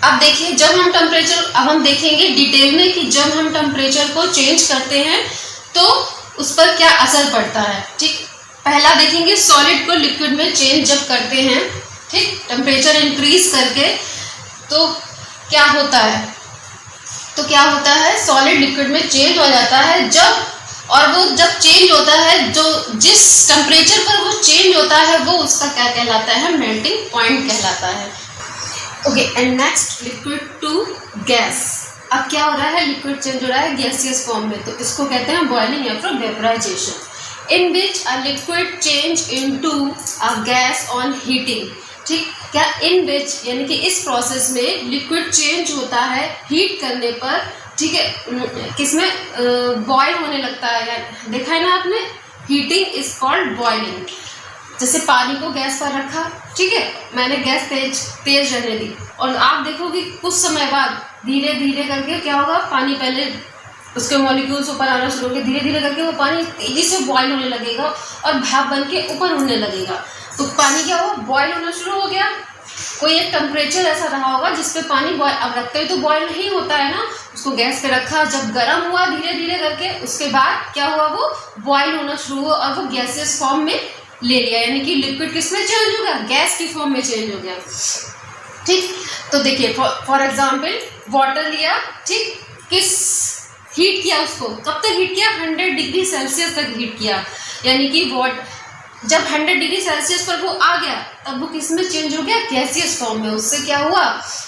अब देखिए, अब हम देखेंगे डिटेल में कि जब हम टेम्परेचर को चेंज करते हैं तो उस पर क्या असर पड़ता है। ठीक, पहला देखेंगे, सॉलिड को लिक्विड में चेंज जब करते हैं, ठीक, टेम्परेचर इंक्रीज करके, तो क्या होता है? सॉलिड लिक्विड में चेंज हो जाता है। वो जब चेंज होता है, जो जिस टेम्परेचर पर वो चेंज होता है, वो उसका क्या कहलाता है? मेल्टिंग पॉइंट कहलाता है। Okay, and next, liquid to gas. अब क्या हो रहा है? लिक्विड चेंज हो रहा है गैसियस फॉर्म में, तो इसको कहते हैं बॉइलिंग या फिर vaporisation. In which a liquid change into a gas on heating. ठीक, क्या इन विच यानी कि इस प्रोसेस में लिक्विड चेंज होता है हीट करने पर। ठीक है, किसमें? बॉयल होने लगता है। देखा है ना आपने, हीटिंग इज कॉल्ड बॉइलिंग। जैसे पानी को गैस पर रखा, ठीक है, मैंने गैस तेज रहने दी, और आप देखोगे कुछ समय बाद धीरे धीरे करके क्या होगा? पानी पहले उसके मॉलिक्यूल्स ऊपर आना शुरू होंगे, धीरे धीरे करके वो पानी तेजी से बॉयल होने लगेगा और भाप बन के ऊपर उड़ने लगेगा। तो पानी क्या हुआ? बॉयल होना शुरू हो गया। कोई एक टेम्परेचर ऐसा रहा होगा जिसपे पानी बॉयल, अब रखते हुए तो बॉयल नहीं होता है ना, उसको गैस पे रखा, जब गर्म हुआ धीरे धीरे करके, उसके बाद क्या हुआ? वो बॉयल होना शुरू हुआ और वो गैसेस फॉर्म में ले लिया, यानी कि लिक्विड किस में चेंज हो गया? गैस की फॉर्म में चेंज हो गया। ठीक, तो देखिए, फॉर एग्जाम्पल, वाटर लिया, ठीक, हीट किया, उसको कब तक हीट किया? 100 डिग्री सेल्सियस तक हीट किया, यानी कि जब 100 डिग्री सेल्सियस पर वो आ गया, तब वो किस में चेंज हो गया? गैसियस फॉर्म में। उससे क्या हुआ?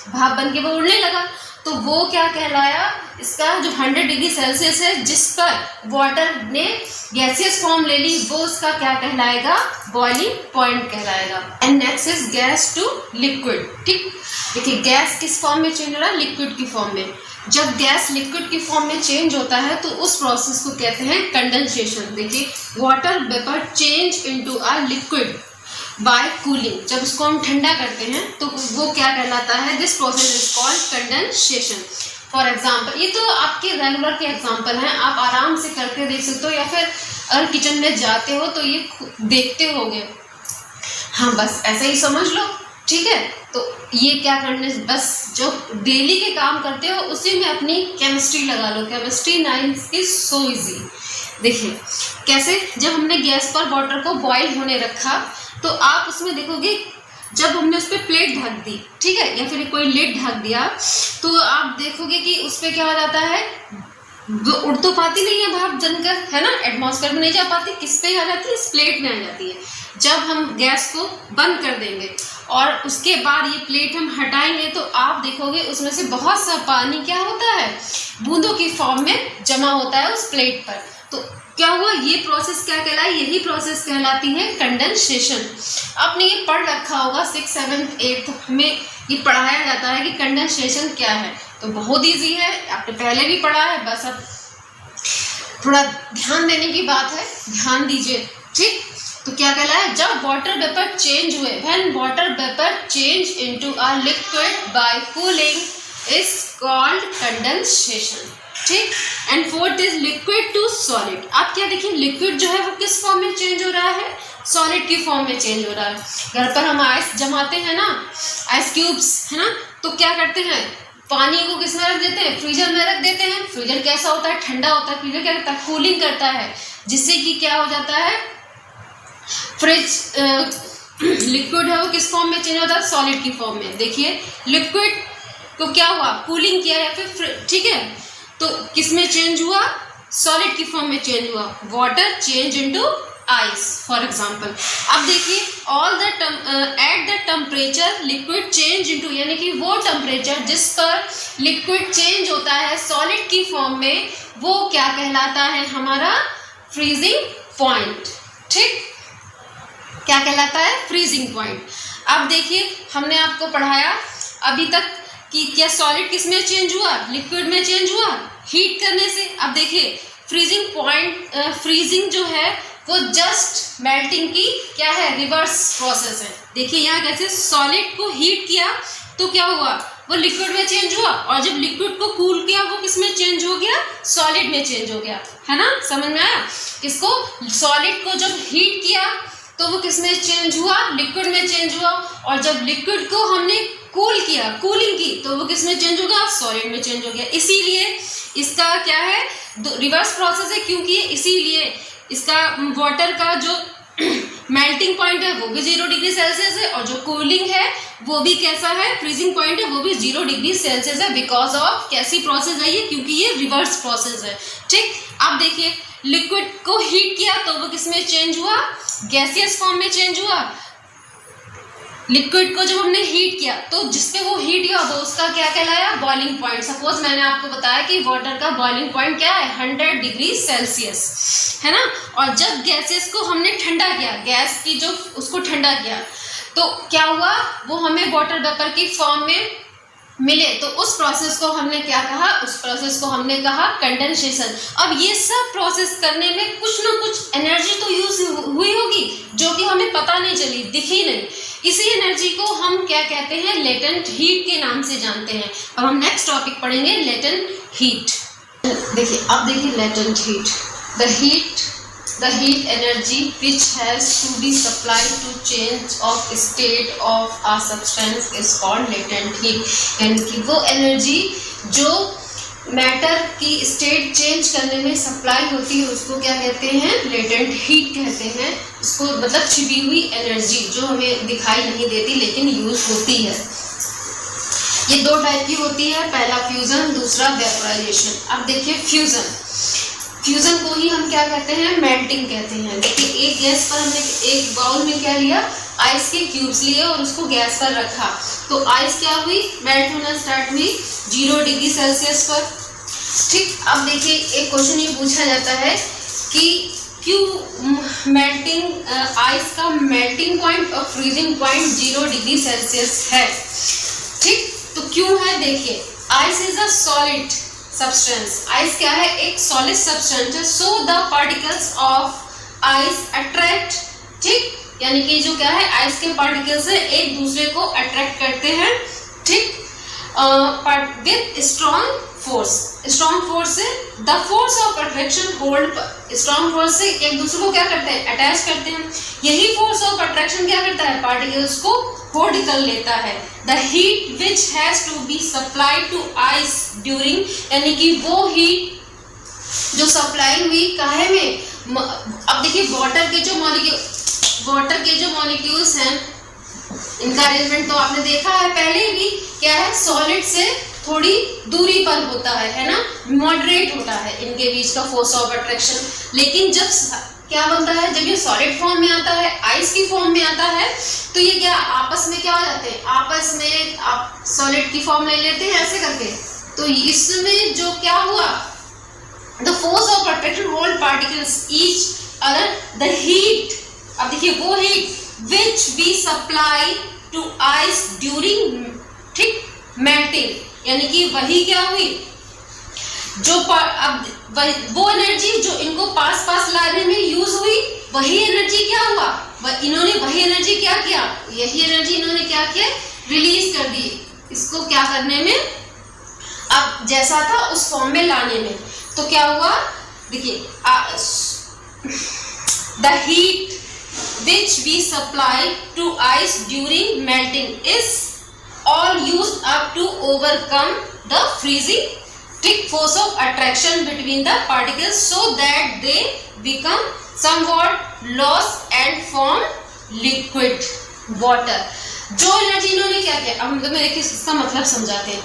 भाप बन के वो उड़ने लगा। तो वो क्या कहलाया? इसका जो 100 डिग्री सेल्सियस है, जिस पर वाटर ने गैसियस फॉर्म ले ली, वो उसका क्या कहलाएगा? बॉइलिंग पॉइंट कहलाएगा। And next is gas to liquid. ठीक, देखिए, गैस किस फॉर्म में चेंज हो रहा है? लिक्विड की फॉर्म में। जब गैस लिक्विड की फॉर्म में चेंज होता है तो उस प्रोसेस को कहते हैं कंडेंसेशन। देखिए, water vapour change into a liquid by cooling. जब उसको हम ठंडा करते हैं तो वो क्या कहलाता है? This process is called condensation. For example, ये तो आपके रेगुलर के एग्जाम्पल हैं, आप आराम से करके देख सकते हो, या फिर अगर किचन में जाते हो तो ये देखते होगे। हाँ, बस ऐसा ही समझ लो। ठीक है, तो ये क्या करने, बस जो डेली के काम करते हो उसी में अपनी केमिस्ट्री लगा लो। Chemistry 9 is so easy.
देखिए कैसे, जब हमने गैस पर वाटर को बॉईल होने रखा तो आप उसमें देखोगे जब हमने उस पर प्लेट ढक दी, ठीक है, या फिर कोई लिड ढक दिया, तो आप देखोगे कि उस पर क्या हो जाता है, वो उड़ तो पाती नहीं है भाप जनकर, है ना, एटमॉस्फेयर में नहीं जा पाती, किस पे आ जाती है, इस प्लेट में आ जाती है। जब हम गैस को बंद कर देंगे और उसके बाद ये प्लेट हम हटाएंगे तो आप देखोगे उसमें से बहुत सा पानी क्या होता है, बूंदों की फॉर्म में जमा होता है उस प्लेट पर। तो क्या हुआ, ये प्रोसेस क्या कहलाई, यही प्रोसेस कहलाती है कंडेंसेशन। आपने ये पढ़ रखा होगा 6th 7th 8th में, ये पढ़ाया जाता है कि कंडेंसेशन क्या है। तो बहुत इजी है, आपने पहले भी पढ़ा है, बस अब थोड़ा ध्यान देने की बात है, ध्यान दीजिए, ठीक। तो क्या कहलाया, जब वाटर वेपर चेंज हुए, when water vapour change into a liquid by cooling is called condensation, ठीक। And fourth is liquid to solid. आप क्या देखिए, लिक्विड जो है वो किस फॉर्म में चेंज हो रहा है, सॉलिड की फॉर्म में चेंज हो रहा है। घर पर हम आइस जमाते हैं ना, आइस क्यूब्स, है ना, तो क्या करते हैं, पानी को किस में रख देते हैं, फ्रीजर में रख देते हैं। फ्रीजर कैसा होता है, ठंडा होता है, फ्रीजर क्या करता है, कूलिंग करता है, जिससे कि क्या हो जाता है, फ्रिज लिक्विड है वो किस फॉर्म में चेंज होता है, सॉलिड की फॉर्म में। देखिए लिक्विड को क्या हुआ, कूलिंग किया या फिर, ठीक है, तो किस में चेंज हुआ, सॉलिड की फॉर्म में चेंज हुआ, water change into ice for example. अब देखिए all the at the temperature liquid change into, यानी कि वो टेम्परेचर जिस पर लिक्विड चेंज होता है सॉलिड की फॉर्म में, वो क्या कहलाता है, हमारा फ्रीजिंग पॉइंट, ठीक, क्या कहलाता है, फ्रीजिंग पॉइंट। अब देखिए हमने आपको पढ़ाया अभी तक कि क्या सॉलिड किस में चेंज हुआ, लिक्विड में चेंज हुआ हीट करने से। अब देखिए फ्रीजिंग पॉइंट, फ्रीजिंग जो है वो जस्ट मेल्टिंग की क्या है, रिवर्स प्रोसेस है। देखिए यहाँ कैसे सॉलिड को हीट किया तो क्या हुआ, वो लिक्विड में चेंज हुआ, और जब लिक्विड को कूल किया वो किस में चेंज हो गया, सॉलिड में चेंज हो गया, है ना, समझ में आया। इसको सॉलिड को जब हीट किया तो वो किस में चेंज हुआ, लिक्विड में चेंज हुआ, और जब लिक्विड को हमने कूल किया, कूलिंग की, तो वो किस में चेंज होगा, सॉलिड में चेंज हो गया। इसीलिए इसका क्या है, रिवर्स प्रोसेस है, क्योंकि इसीलिए इसका वाटर का जो मेल्टिंग पॉइंट है वो भी 0 डिग्री सेल्सियस है, और जो कूलिंग है वो भी कैसा है, फ्रीजिंग पॉइंट है, वो भी 0 डिग्री सेल्सियस है। बिकॉज ऑफ कैसी प्रोसेस है ये, क्योंकि ये रिवर्स प्रोसेस है, ठीक। अब देखिए लिक्विड को हीट किया तो वो किस में चेंज हुआ, गैसियस फॉर्म में चेंज हुआ। लिक्विड को जब हमने हीट किया तो जिसपे वो हीट हुआ वो उसका क्या कहलाया, बॉइलिंग पॉइंट। सपोज मैंने आपको बताया कि वाटर का बॉइलिंग पॉइंट क्या है, 100 डिग्री सेल्सियस, है ना। और जब गैसेस को हमने ठंडा किया, गैस की जो उसको ठंडा किया, तो क्या हुआ, वो हमें वाटर वेपर की फॉर्म में मिले, तो उस प्रोसेस को हमने क्या कहा, उस प्रोसेस को हमने कहा कंडेंसेशन। अब ये सब प्रोसेस करने में कुछ ना कुछ एनर्जी तो यूज हुई होगी, जो कि हमें पता नहीं चली, दिखी नहीं। इसी एनर्जी को हम क्या कहते हैं, लेटेंट हीट के नाम से जानते हैं। अब हम नेक्स्ट टॉपिक पढ़ेंगे, लेटेंट हीट। देखिए अब देखिए latent heat, the heat energy which has to be supplied to change of state of a substance is called latent heat। यानी कि वो एनर्जी जो मैटर की स्टेट चेंज करने में सप्लाई होती है उसको क्या कहते हैं, लेटेंट हीट कहते हैं। उसको मतलब छिपी हुई एनर्जी जो हमें दिखाई नहीं देती लेकिन यूज होती है। ये 2 टाइप की होती है, पहला फ्यूजन, दूसरा वेपोराइजेशन। अब देखिए फ्यूजन को ही हम क्या कहते हैं, मेल्टिंग कहते हैं। देखिए एक गैस पर हमने एक बाउल में क्या लिया, आइस के क्यूब्स लिए और उसको गैस पर रखा, तो आइस क्या हुई, मेल्ट होना स्टार्ट हुई 0 डिग्री सेल्सियस पर, ठीक। अब देखिए एक क्वेश्चन ये पूछा जाता है कि क्यों मेल्टिंग आइस का मेल्टिंग पॉइंट और फ्रीजिंग पॉइंट 0 डिग्री सेल्सियस है, ठीक। तो क्यों है, देखिए ice is a solid substance. Ice क्या है, एक सॉलिड सब्सटेंस है। So the particles of ice attract, ठीक, यानी कि जो क्या है, आइस के पार्टिकल्स है एक दूसरे को अट्रैक्ट करते हैं, ठीक, with strong force. Strong force से the force of attraction hold, strong force से एक दूसरे को क्या करते हैं, अटैच करते हैं। यही फोर्स ऑफ अट्रैक्शन क्या करता है, पार्टिकल्स को होल्ड कर लेता है। The heat which has to be supplied to ice during, यानी कि वो हीट जो सप्लाई हुई काहे में, अब देखिए वाटर के जो मॉलिक्यूल्स हैं इनका अरेंजमेंट तो आपने देखा है पहले भी, क्या है सॉलिड से थोड़ी दूरी पर होता है ना, मॉडरेट होता है इनके बीच का फोर्स ऑफ अट्रैक्शन। लेकिन जब क्या बनता है, जब ये सॉलिड फॉर्म में आता है, आइस की फॉर्म में आता है, तो ये क्या आपस में क्या हो जाते हैं, आपस में आप सॉलिड की फॉर्म ले लेते हैं ऐसे करके। तो इसमें जो क्या हुआ, the force of attraction hold particles each other, the heat, अब देखिए वो heat which we supply to ice during ठीक मेल्टिंग, यानी कि वही क्या हुई जो अब वो एनर्जी जो इनको पास लाने में यूज हुई, वही एनर्जी क्या हुआ, इन्होंने वही एनर्जी क्या किया, यही एनर्जी इन्होंने क्या किया, रिलीज कर दी इसको क्या करने में, अब जैसा था उस फॉर्म में लाने में। तो क्या हुआ देखिए, the heat which we supply to ice during melting is all used up to overcome the freezing force of attraction between the particles so that they become somewhat lost and form liquid water। जो एनर्जी इन्होंने क्या किया, अब हम तो मेरे इसका मतलब समझाते हैं।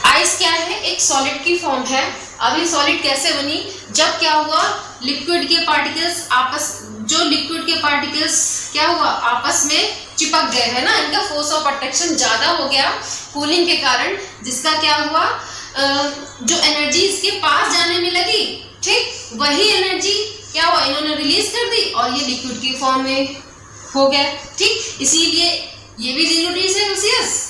आइस क्या है, एक सॉलिड की फॉर्म है। अब ये सॉलिड कैसे बनी, जब क्या हुआ लिक्विड के पार्टिकल्स क्या हुआ आपस में चिपक गए, है ना, इनका फोर्स ऑफ अट्रैक्शन ज्यादा हो गया कूलिंग के कारण, जिसका क्या हुआ जो एनर्जी इसके पास जाने में लगी, ठीक वही एनर्जी क्या हुआ इन्होंने रिलीज कर दी और ये लिक्विड की फॉर्म में हो गया, ठीक। इसीलिए ये भी 0 डिग्री सेल्सियस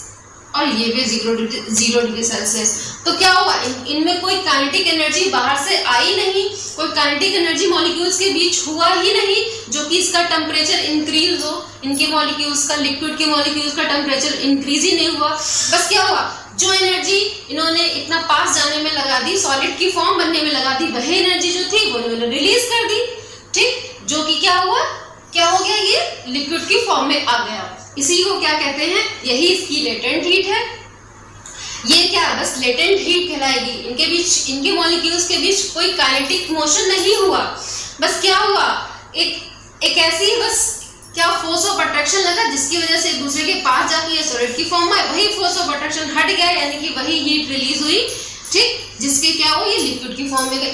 और ये भी 0 डिग्री सेल्सियस। तो क्या हुआ इनमें कोई काइनेटिक एनर्जी बाहर से आई नहीं, कोई काइनेटिक एनर्जी मॉलिक्यूल्स के बीच हुआ ही नहीं जो कि इसका टेम्परेचर इंक्रीज हो, इनके मॉलिक्यूल्स का, लिक्विड के मॉलिक्यूल्स का टेम्परेचर इंक्रीज ही नहीं हुआ। बस क्या हुआ जो एनर्जी इन्होंने इतना पास जाने में लगा दी, सॉलिड की फॉर्म बनने में लगा दी, वही एनर्जी जो थी वो इन्होंने रिलीज कर दी, ठीक, जो कि क्या हुआ, क्या हो गया, ये लिक्विड की फॉर्म में आ गया। इसी को क्या कहते हैं, यही इसकी लेटेंट हीट है। ये क्या बस लेटेंट हीट कहलाएगी। इनके बीच, इनके मॉलिक्यूल्स के बीच कोई काइनेटिक मोशन नहीं हुआ, बस क्या हुआ एक ऐसी बस क्या फोर्स ऑफ अट्रैक्शन लगा जिसकी वजह से एक दूसरे के पास जाके ये सॉलिड की फॉर्म में वही फोर्स ऑफ अट्रैक्शन हट गया, यानी कि वही हीट रिलीज हुई, ठीक, जिसके क्या हो ये लिक्विड की फॉर्म में गया।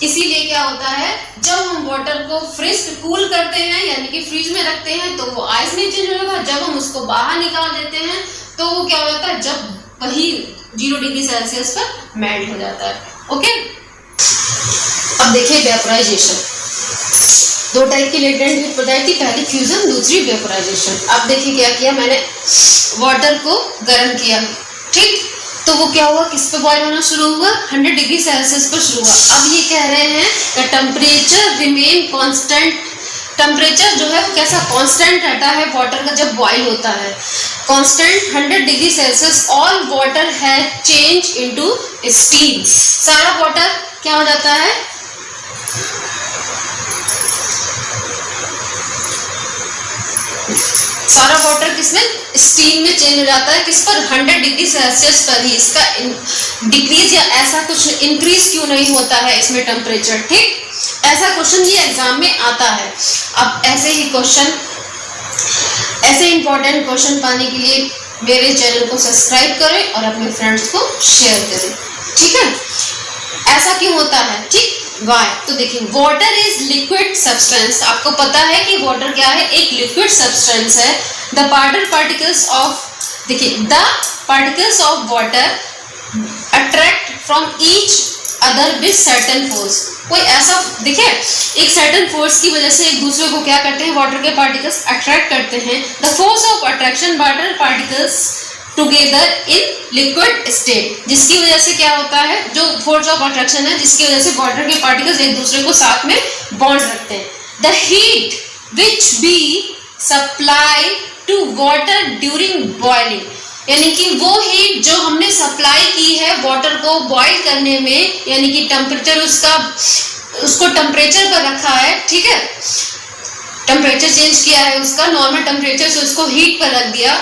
इसीलिए क्या होता है जब हम वाटर को फ्रिज कूल करते हैं यानी कि फ्रिज में रखते हैं तो वो आइस में चेंज हो जाता है, जब हम उसको बाहर निकाल देते हैं तो वो क्या हो जाता है, जब वही 0 डिग्री सेल्सियस पर मेल्ट हो जाता है। ओके, अब देखिए वेपोराइजेशन। 2 टाइप की लेटेंट हीट बताई थी, पहली फ्यूजन, दूसरी वेपोराइजेशन। अब देखिए क्या किया मैंने, वाटर को गर्म किया, ठीक, तो वो क्या हुआ, किस पे बॉयल होना शुरू हुआ, 100 डिग्री सेल्सियस पर शुरू हुआ। अब ये कह रहे हैं कि टेम्परेचर रिमेन कांस्टेंट, टेम्परेचर जो है वो कैसा कांस्टेंट रहता है वाटर का जब बॉयल होता है, constant 100 degree Celsius. All water has change into steam, सारा वाटर क्या हो जाता है, सारा वाटर किसमें, स्टीम में चेंज हो जाता है, किस पर, 100 डिग्री सेल्सियस पर ही। इसका डिक्रीज या ऐसा कुछ इंक्रीज क्यों नहीं होता है इसमें टेम्परेचर, ठीक, ऐसा क्वेश्चन ये एग्जाम में आता है। अब ऐसे ही क्वेश्चन, ऐसे इंपॉर्टेंट क्वेश्चन पाने के लिए मेरे चैनल को सब्सक्राइब करें और अपने फ्रेंड्स को शेयर करें, ठीक है। ऐसा क्यों होता है, ठीक, वाई, तो देखिए वाटर इज लिक्विड सब्सटेंस, आपको पता है कि वाटर क्या है, एक लिक्विड सब्सटेंस है। द पार्टिकल्स ऑफ, देखिए the particles of water attract from each other with certain force, कोई ऐसा, देखिए एक सर्टेन फोर्स की वजह से एक दूसरे को क्या करते हैं, वाटर के पार्टिकल्स अट्रैक्ट करते हैं। The force of attraction water particles together in liquid state, जिसकी वजह से क्या होता है, जो फोर्स ऑफ अट्रैक्शन है जिसकी वजह से वाटर के पार्टिकल्स एक दूसरे को साथ में बॉन्ड रखते हैं। The heat which be supply to water during boiling, यानी कि वो हीट जो हमने सप्लाई की है वाटर को बॉईल करने में, यानी कि टेम्परेचर उसको टेम्परेचर पर रखा है, ठीक है, टेम्परेचर चेंज किया है उसका, नॉर्मल टेम्परेचर से उसको हीट पर रख दिया,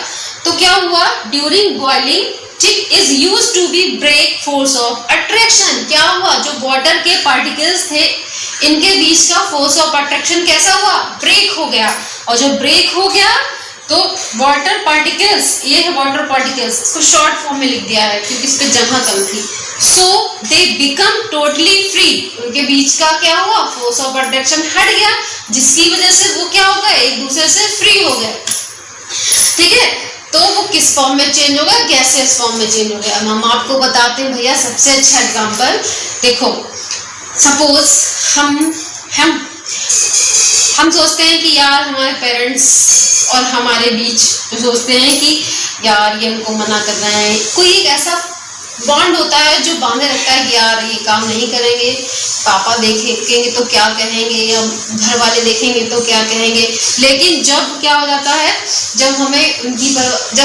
तो क्या हुआ, ड्यूरिंग बॉइलिंग ठीक is use to be break force of attraction. क्या हुआ, जो वाटर के पार्टिकल्स थे इनके बीच का फोर्स ऑफ अट्रैक्शन कैसा हुआ, ब्रेक हो गया। और जब ब्रेक हो गया तो वाटर पार्टिकल्स, ये है वाटर पार्टिकल्स, इसको शॉर्ट फॉर्म में लिख दिया है क्योंकि इस पे जगह कम थी। सो दे बिकम टोटली फ्री, उनके बीच का क्या हुआ, फोर्स ऑफ अट्रैक्शन हट गया, जिसकी वजह से वो क्या हो गए, एक दूसरे से फ्री हो गए। ठीक है, तो वो किस फॉर्म में चेंज हो गया, गैसेस फॉर्म में चेंज हो गया। अब हम आपको बताते हैं भैया सबसे अच्छा एग्जांपल। देखो सपोज हम सोचते हैं कि यार हमारे पेरेंट्स और हमारे बीच सोचते हैं कि यार ये हमको मना कर रहे हैं, कोई एक ऐसा बॉन्ड होता है जो बांधे रखता है कि यार ये काम नहीं करेंगे, पापा देखेंगे तो क्या कहेंगे, या घर वाले देखेंगे तो क्या कहेंगे। लेकिन जब क्या हो जाता है, जब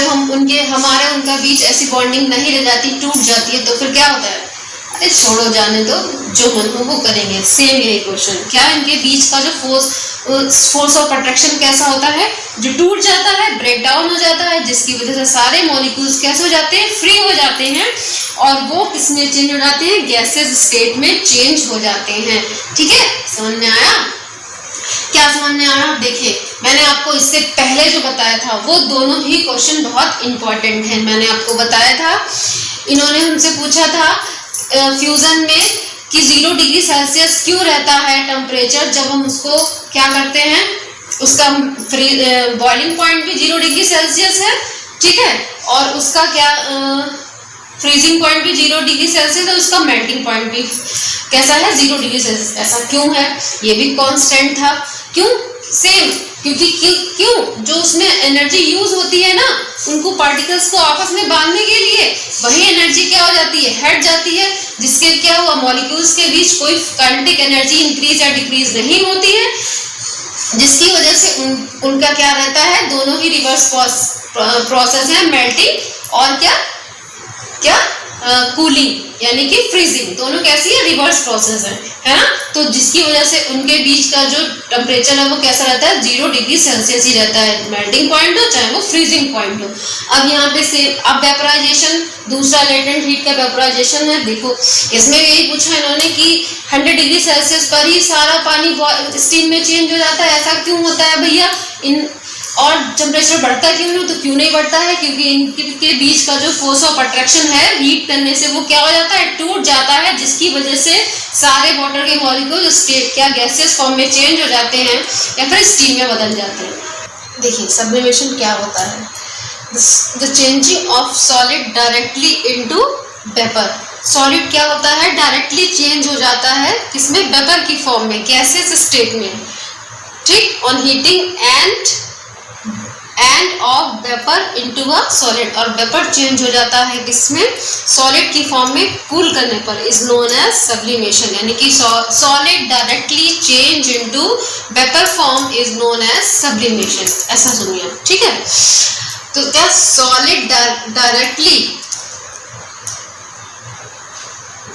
हम हमारे उनका बीच ऐसी बॉन्डिंग नहीं रह जाती, टूट जाती है, तो फिर क्या होता है, अरे छोड़ो जाने दो, जो मन हो वो करेंगे। सेम यही क्वेश्चन, क्या इनके बीच का जो फोर्स ऑफ अट्रैक्शन कैसा होता है, जो टूट जाता है, ब्रेक डाउन हो जाता है, जिसकी वजह से सारे मॉलिक्यूल्स कैसे हो जाते हैं, फ्री हो जाते हैं, और वो किसमें चेंज हो जाते हैं, गैसेस स्टेट में चेंज हो जाते हैं। ठीक है, समझ में आया, क्या समझ में आया। देखिए मैंने आपको इससे पहले जो बताया था वो दोनों ही क्वेश्चन बहुत इंपॉर्टेंट है। मैंने आपको बताया था, इन्होंने हमसे पूछा था फ्यूजन में कि 0 डिग्री सेल्सियस क्यों रहता है टेम्परेचर, जब हम उसको क्या करते हैं, उसका बॉइलिंग पॉइंट भी 0 डिग्री सेल्सियस है, ठीक है, और उसका क्या फ्रीजिंग पॉइंट भी 0 डिग्री सेल्सियस है, उसका मेल्टिंग पॉइंट भी कैसा है, 0 डिग्री सेल्सियस। ऐसा क्यों है, ये भी कांस्टेंट था, क्यों, सेम, क्योंकि क्यों जो उसमें एनर्जी यूज होती है ना, उनको पार्टिकल्स को आपस में बांधने के लिए, वही एनर्जी क्या हो जाती है, हट जाती है, जिसके क्या हुआ, मॉलिक्यूल्स के बीच कोई काइनेटिक एनर्जी इंक्रीज या डिक्रीज नहीं होती है, जिसकी वजह से उनका क्या रहता है, दोनों ही रिवर्स प्रोसेस है, मेल्टिंग और क्या कूलिंग यानी कि फ्रीजिंग, दोनों कैसी है, रिवर्स प्रोसेस है ना। तो जिसकी वजह से उनके बीच का जो टेम्परेचर है वो कैसा रहता है, 0 डिग्री सेल्सियस ही रहता है, मेल्टिंग पॉइंट हो चाहे वो फ्रीजिंग पॉइंट हो। अब यहाँ पे से अब वेपोराइजेशन, दूसरा लेटेंट हीट का वेपोराइजेशन है। देखो इसमें यही पूछा इन्होंने कि 100 डिग्री सेल्सियस पर ही सारा पानी स्टीम में चेंज हो जाता है, ऐसा क्यों होता है भैया, और टेम्परेचर बढ़ता क्यों नहीं, तो क्यों नहीं बढ़ता है, क्योंकि इनके बीच का जो फोर्स ऑफ अट्रैक्शन है, हीट करने से वो क्या हो जाता है, टूट जाता है, जिसकी वजह से सारे वाटर के मॉलिक्यूल स्टेट क्या गैसेस फॉर्म में चेंज हो जाते हैं या फिर स्टीम में बदल जाते हैं। देखिए सब्लिमेशन क्या होता है, the changing of solid directly into vapour. Solid क्या होता है, डायरेक्टली चेंज हो जाता है किसमें, वेपर की फॉर्म में, गैसेस स्टेट में, ठीक, on heating end of vapour into a solid, और वेपर चेंज हो जाता है किसमें, सॉलिड की फॉर्म में कूल करने पर, इज नोन एज सब्लिमेशन। यानी कि solid directly change into vapour form is known as sublimation. ऐसा सुनिए, ठीक है। तो क्या solid directly,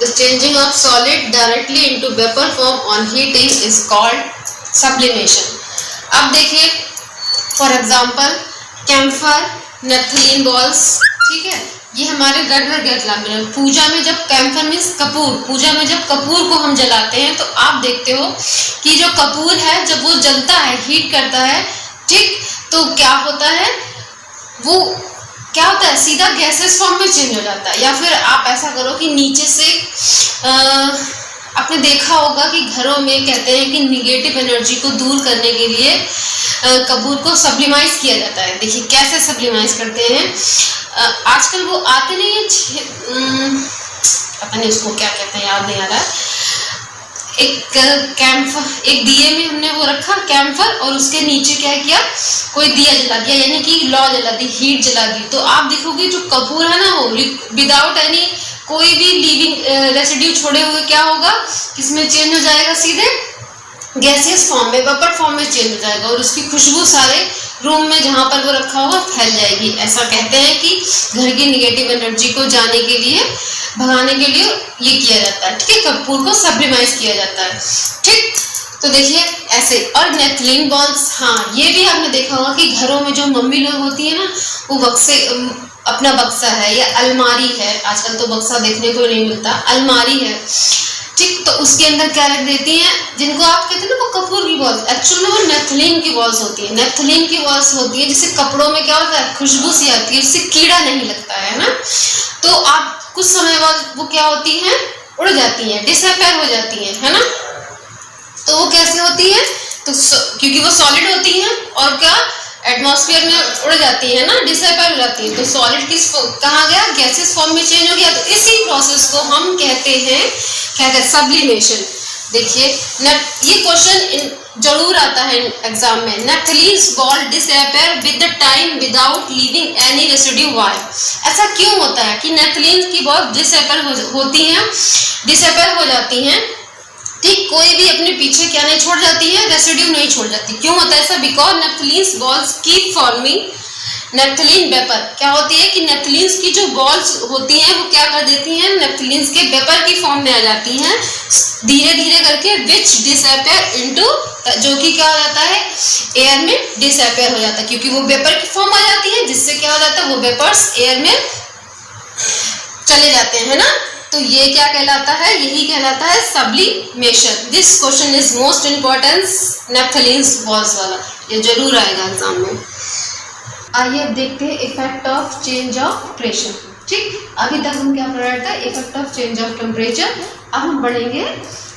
the changing of solid directly into vapour form on heating is called sublimation. अब देखिए for example camphor, naphthalene balls, ठीक है, ये हमारे रेड लाइट, पूजा में जब कैम्फर मीन्स कपूर, पूजा में जब कपूर को हम जलाते हैं तो आप देखते हो कि जो कपूर है जब वो जलता है, हीट करता है, ठीक, तो क्या होता है, वो क्या होता है, सीधा गैसेस फॉर्म में चेंज हो जाता है। या फिर आप ऐसा करो कि नीचे से आपने देखा होगा कि घरों में कहते हैं कि निगेटिव एनर्जी को दूर करने के लिए कपूर को सब्लिमाइज किया जाता है। देखिए कैसे सब्लिमाइज करते हैं, आजकल वो आते नहीं है, पता नहीं उसको क्या कहते हैं, याद नहीं आ रहा है, एक दिए में हमने वो रखा कैम्फर, और उसके नीचे क्या किया, कोई दिया जला दिया, यानी कि लौ जला दी, हीट जला दी, तो आप देखोगे जो कपूर है ना, वो विदाउट एनी कोई भी लिविंग रेसिड्यू छोड़े हुए क्या होगा, किसमें चेंज हो जाएगा, सीधे गैसियस फॉर्म में, वेपर फॉर्म में चेंज हो जाएगा, और उसकी खुशबू सारे रूम में जहां पर वो रखा होगा फैल जाएगी। ऐसा कहते हैं कि घर की निगेटिव एनर्जी को जाने के लिए, भगाने के लिए ये किया जाता है, ठीक है, कपूर को सब्लिमाइज किया जाता है, ठीक। तो देखिए ऐसे। और नेपथलीन बॉल्स, हाँ ये भी आपने देखा होगा कि घरों में जो मम्मी लोग होती है ना, वो बक्से, अपना बक्सा है या अलमारी है, आजकल तो बक्सा देखने को नहीं मिलता, अलमारी है, ठीक, तो उसके अंदर क्या रख देती हैं, जिनको आप कहते हैं ना वो कपूर की बॉल्स, एक्चुअल में वो नेपथलीन की बॉल्स होती है। नेपथलीन की बॉल्स होती है जिससे कपड़ों में क्या होता है, खुशबू सी आती है, उससे कीड़ा नहीं लगता है ना। तो आप कुछ समय बाद वो क्या होती हैं, उड़ जाती हैं, डिसअपियर हो जाती हैं, है ना। तो वो कैसे होती है, तो क्योंकि वो सॉलिड होती हैं और क्या एटमॉस्फेयर में उड़ जाती है ना, डिसअपियर हो जाती है। तो सॉलिड किस कहाँ गया, गैसेस फॉर्म में चेंज हो गया। तो इसी प्रोसेस को हम कहते हैं सब्लिमेशन। देखिए ये क्वेश्चन जरूर आता है एग्जाम में, naphthalenes ball disappear with the time without leaving any residue, why. ऐसा क्यों होता है कि नेपथलीन्स की बॉल डिसअपियर होती हैं, डिसअपियर हो जाती हैं, ठीक, कोई भी अपने पीछे क्या नहीं छोड़ जाती है, रेसिड्यू नहीं छोड़ जाती। क्यों होता है ऐसा, because naphthalenes balls keep forming naphthalene vapour. क्या होती है कि नेपथलीन्स की जो बॉल्स होती हैं वो क्या कर देती हैं, नेपथलीन्स के वेपर की फॉर्म में आ जाती हैं धीरे धीरे करके, विच डिसअपियर इनटू, जो कि क्या हो जाता है, एयर में डिसअपियर हो जाता है, क्योंकि वो वेपर की फॉर्म आ जाती है, जिससे क्या हो जाता है, वो वेपर्स एयर में चले जाते हैं ना। तो ये क्या कहलाता है, यही कहलाता है sublimation. This question is most importance, naphthalenes balls वाला, ये जरूर आएगा एग्जाम में। आइए अब देखते हैं effect of change of pressure. ठीक, अभी तक हम क्या पढ़ रहे थे, effect of change of temperature. अब हम बढ़ेंगे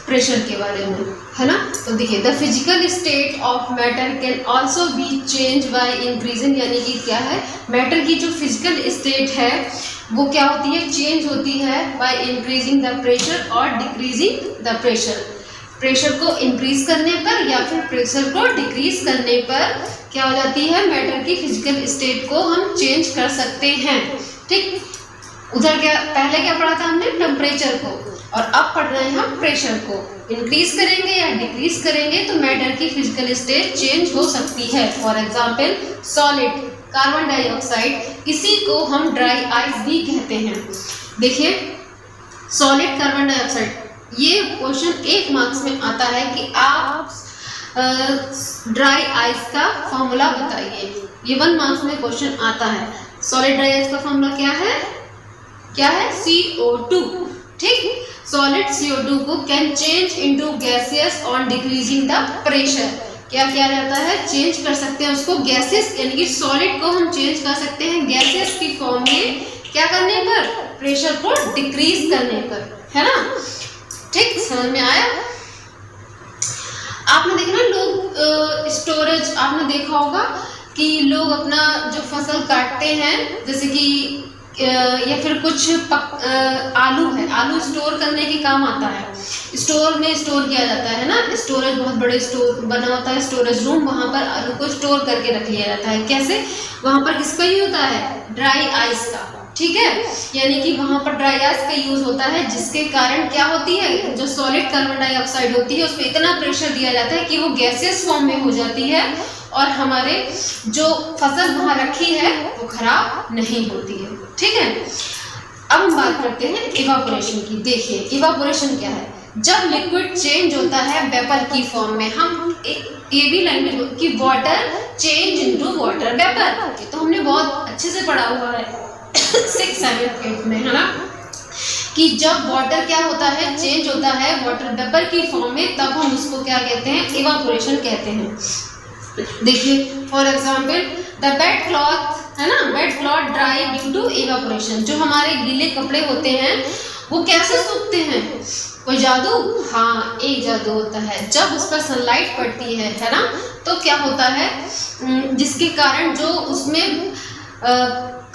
प्रेशर के बारे में, है ना। तो देखिए, the physical state of matter can also be change by increasing, यानी कि क्या है, मैटर की जो फिजिकल स्टेट है वो क्या होती है, चेंज होती है बाय इंक्रीजिंग द प्रेशर और डिक्रीजिंग द प्रेशर। प्रेशर को इंक्रीज करने पर या फिर प्रेशर को डिक्रीज करने पर क्या हो जाती है, मैटर की फिजिकल स्टेट को हम चेंज कर सकते हैं। ठीक, उधर क्या पहले क्या पढ़ा था हमने, टेम्परेचर को, और अब पढ़ रहे हैं हम प्रेशर को। इंक्रीज करेंगे या डिक्रीज करेंगे तो मैटर की फिजिकल स्टेट चेंज हो सकती है। For example solid carbon dioxide, इसी को हम ड्राई आइस भी कहते हैं। देखिए सॉलिड कार्बन डाइऑक्साइड, ये क्वेश्चन 1 मार्क्स में आता है कि आप ड्राई आइस का फॉर्मूला बताइए। ये 1 मार्क्स में क्वेश्चन आता है। सॉलिड ड्राई आइस का फॉर्मूला क्या है, क्या है, CO2। ठीक, सॉलिड CO2 को can change into gases on decreasing the pressure. क्या किया जाता है, चेंज कर सकते हैं उसको गैसेस, यानी कि सॉलिड को हम चेंज कर सकते हैं गैसेस की फॉर्म में, क्या करने पर, प्रेशर को डिक्रीज करने पर, है ना। ठीक, समझ में आया। आपने देखा ना, लोग स्टोरेज, आपने देखा होगा कि लोग अपना जो फसल काटते हैं, जैसे कि या फिर कुछ आलू है, आलू स्टोर करने के काम आता है, स्टोर में स्टोर किया जाता है ना, स्टोरेज, बहुत बड़े स्टोर बना होता है, स्टोरेज रूम, वहाँ पर आलू को स्टोर करके रख लिया जाता है। कैसे, वहाँ पर किसका यूज होता है, ड्राई आइस का। ठीक है, यानी कि वहाँ पर ड्राई आइस का यूज होता है, जिसके कारण क्या होती है, जो सॉलिड कार्बन डाइऑक्साइड होती है उस पर इतना प्रेशर दिया जाता है कि वो गैसेस फॉर्म में हो जाती है और हमारे जो फसल वहाँ रखी है वो खराब नहीं होती है। ठीक है, अब हम बात करते हैं इवापोरेशन की। देखिए इवापोरेशन क्या है, जब लिक्विड चेंज होता है वेपर की फॉर्म में, हम ये भी लैंग्वेज की water change into water vapour, तो हमने बहुत अच्छे से पढ़ा हुआ है 6, 7, 8 में, है ना, कि जब वाटर क्या होता है, चेंज होता है वाटर वेपर की फॉर्म में, तब हम उसको क्या कहते हैं, इवापोरेशन कहते हैं। देखिए for example the wet cloth, है ना, wet cloth dry due to evaporation. जो हमारे गीले कपड़े होते हैं वो कैसे सूखते हैं, कोई जादू, हाँ एक जादू होता है, जब उस पर सनलाइट पड़ती है ना, तो क्या होता है, जिसके कारण जो उसमें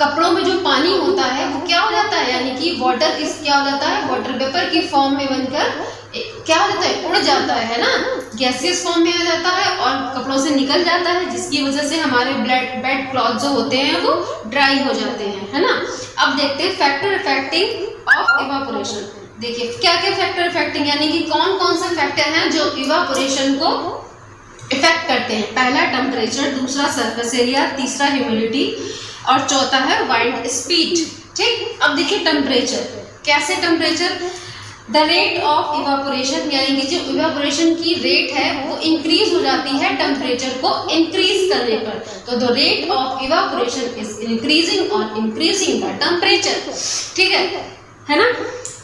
कपड़ों में जो पानी होता है वो क्या हो जाता है, यानी कि वाटर क्या हो जाता है, वाटर वेपर की फॉर्म में बनकर क्या हो जाता है, उड़ जाता है ना, गैसियस फॉर्म में आ जाता है और कपड़ों से निकल जाता है, जिसकी वजह से हमारे बेड क्लॉथ जो होते हैं वो ड्राई हो जाते हैं, है ना। अब देखते हैं फैक्टर इफेक्टिंग ऑफ इवापोरेशन। देखिए क्या क्या फैक्टर इफेक्टिंग, यानी कि कौन कौन से फैक्टर हैं जो इवापोरेशन को इफेक्ट करते हैं। पहला टेम्परेचर, दूसरा सरफेस एरिया, तीसरा ह्यूमिडिटी और चौथा है वाइंड स्पीड। ठीक, अब देखिए टेम्परेचर, कैसे temperature, the rate of evaporation, यानी कि जो इवापोरेशन की रेट है वो इंक्रीज हो जाती है टेम्परेचर को इंक्रीज करने पर। तो the rate of evaporation is increasing और इंक्रीजिंग द टेम्परेचर, ठीक है ना।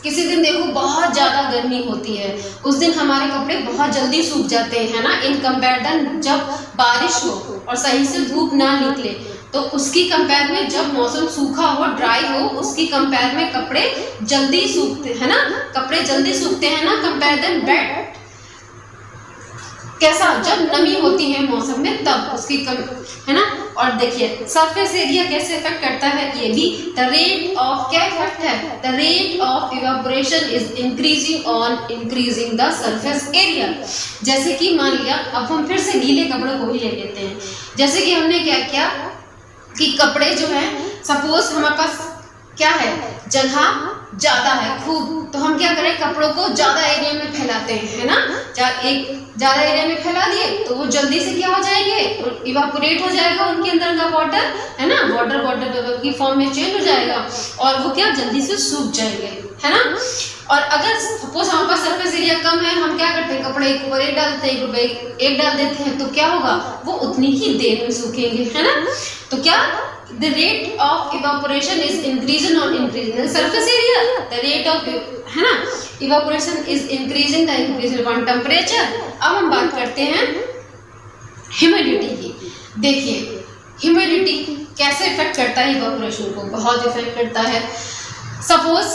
किसी दिन देखो बहुत ज़्यादा गर्मी होती है, उस दिन हमारे कपड़े बहुत जल्दी सूख जाते हैं ना, इन कंपेरिजन जब बारिश हो और सही से धूप ना निकले, तो उसकी कंपेयर में जब मौसम सूखा हो, ड्राई हो, उसकी कंपेयर में कपड़े जल्दी सूखते हैं ना, कपड़े जल्दी सूखते हैं ना, कंपेयर देन वेट। कैसा, जब नमी होती है मौसम में तब उसकी है ना। और देखिए सरफेस एरिया कैसे इफेक्ट करता है, ये भी द रेट ऑफ, क्या इफेक्ट है, the rate of evaporation is increasing on increasing the surface area. जैसे कि मान लिया, अब हम फिर से गीले कपड़ों को ही ले लेते हैं। जैसे कि हमने क्या किया कि कपड़े जो है, सपोज हमारे पास क्या है, जगह ज्यादा है खूब, तो हम क्या करें, कपड़ों को ज्यादा एरिया में फैलाते हैं, है ना। एक ज्यादा एरिया में फैला दिए तो वो जल्दी से क्या हो जाएंगे, इवापोरेट हो जाएगा, उनके अंदर का वाटर है ना, वाटर वाटर की फॉर्म में चेंज हो जाएगा और वो क्या जल्दी से सूख जाएंगे, है ना। और अगर सपोज हमारे पास सरफेस एरिया कम है, हम क्या करते हैं, कपड़े एक ऊपर एक डालते हैं, एक ऊपर एक डाल देते हैं, तो क्या होगा, वो उतनी ही देर में सूखेंगे, है ना। तो क्या, the rate of evaporation is increasing or increasing the surface area, the rate of, है ना, evaporation is increasing the increasing on temperature। अब हम बात करते हैं ह्यूमिडिटी की। देखिए ह्यूमिडिटी कैसे इफेक्ट करता है इवापोरेशन को, बहुत इफेक्ट करता है। सपोज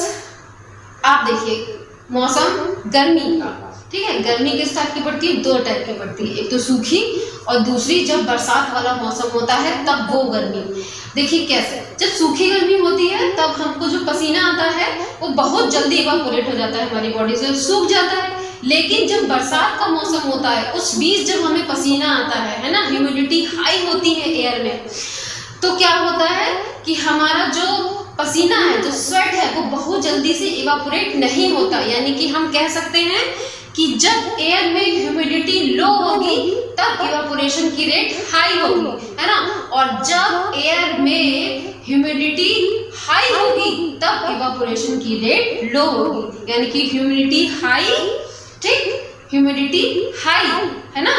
आप देखिए मौसम गर्मी का, ठीक है, गर्मी किस टाइप की पड़ती है, दो टाइप की पड़ती है, एक तो सूखी और दूसरी जब बरसात वाला मौसम होता है तब वो गर्मी। देखिए कैसे, जब सूखी गर्मी होती है तब हमको जो पसीना आता है वो बहुत जल्दी इवापोरेट हो जाता है, हमारी बॉडी से सूख जाता है। लेकिन जब बरसात का मौसम होता है उस बीच जब हमें पसीना आता है ना, ह्यूमिडिटी हाई होती है एयर में, तो क्या होता है कि हमारा जो पसीना है, जो स्वेट है, वो बहुत जल्दी से इवापोरेट नहीं होता। यानी कि हम कह सकते हैं कि जब एयर में ह्यूमिडिटी लो होगी तब इवापोरेशन की रेट हाई होगी, है ना। और जब एयर में ह्यूमिडिटी हाई होगी तब इवापोरेशन की रेट लो होगी। यानी कि ह्यूमिडिटी हाई, ठीक, ह्यूमिडिटी हाई, है ना,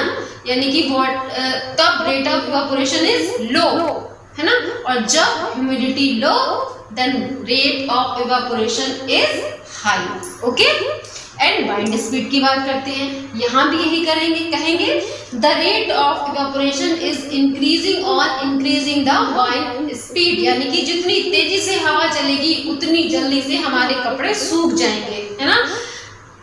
यानी कि तब rate of evaporation is low, है ना। और जब humidity low then rate of evaporation is high. Okay, and wind speed की बात करते हैं, यहाँ भी यही करेंगे, कहेंगे the rate of evaporation is increasing और इंक्रीजिंग द वाइंड स्पीड। यानी कि जितनी तेजी से हवा चलेगी उतनी जल्दी से हमारे कपड़े सूख जाएंगे, है ना।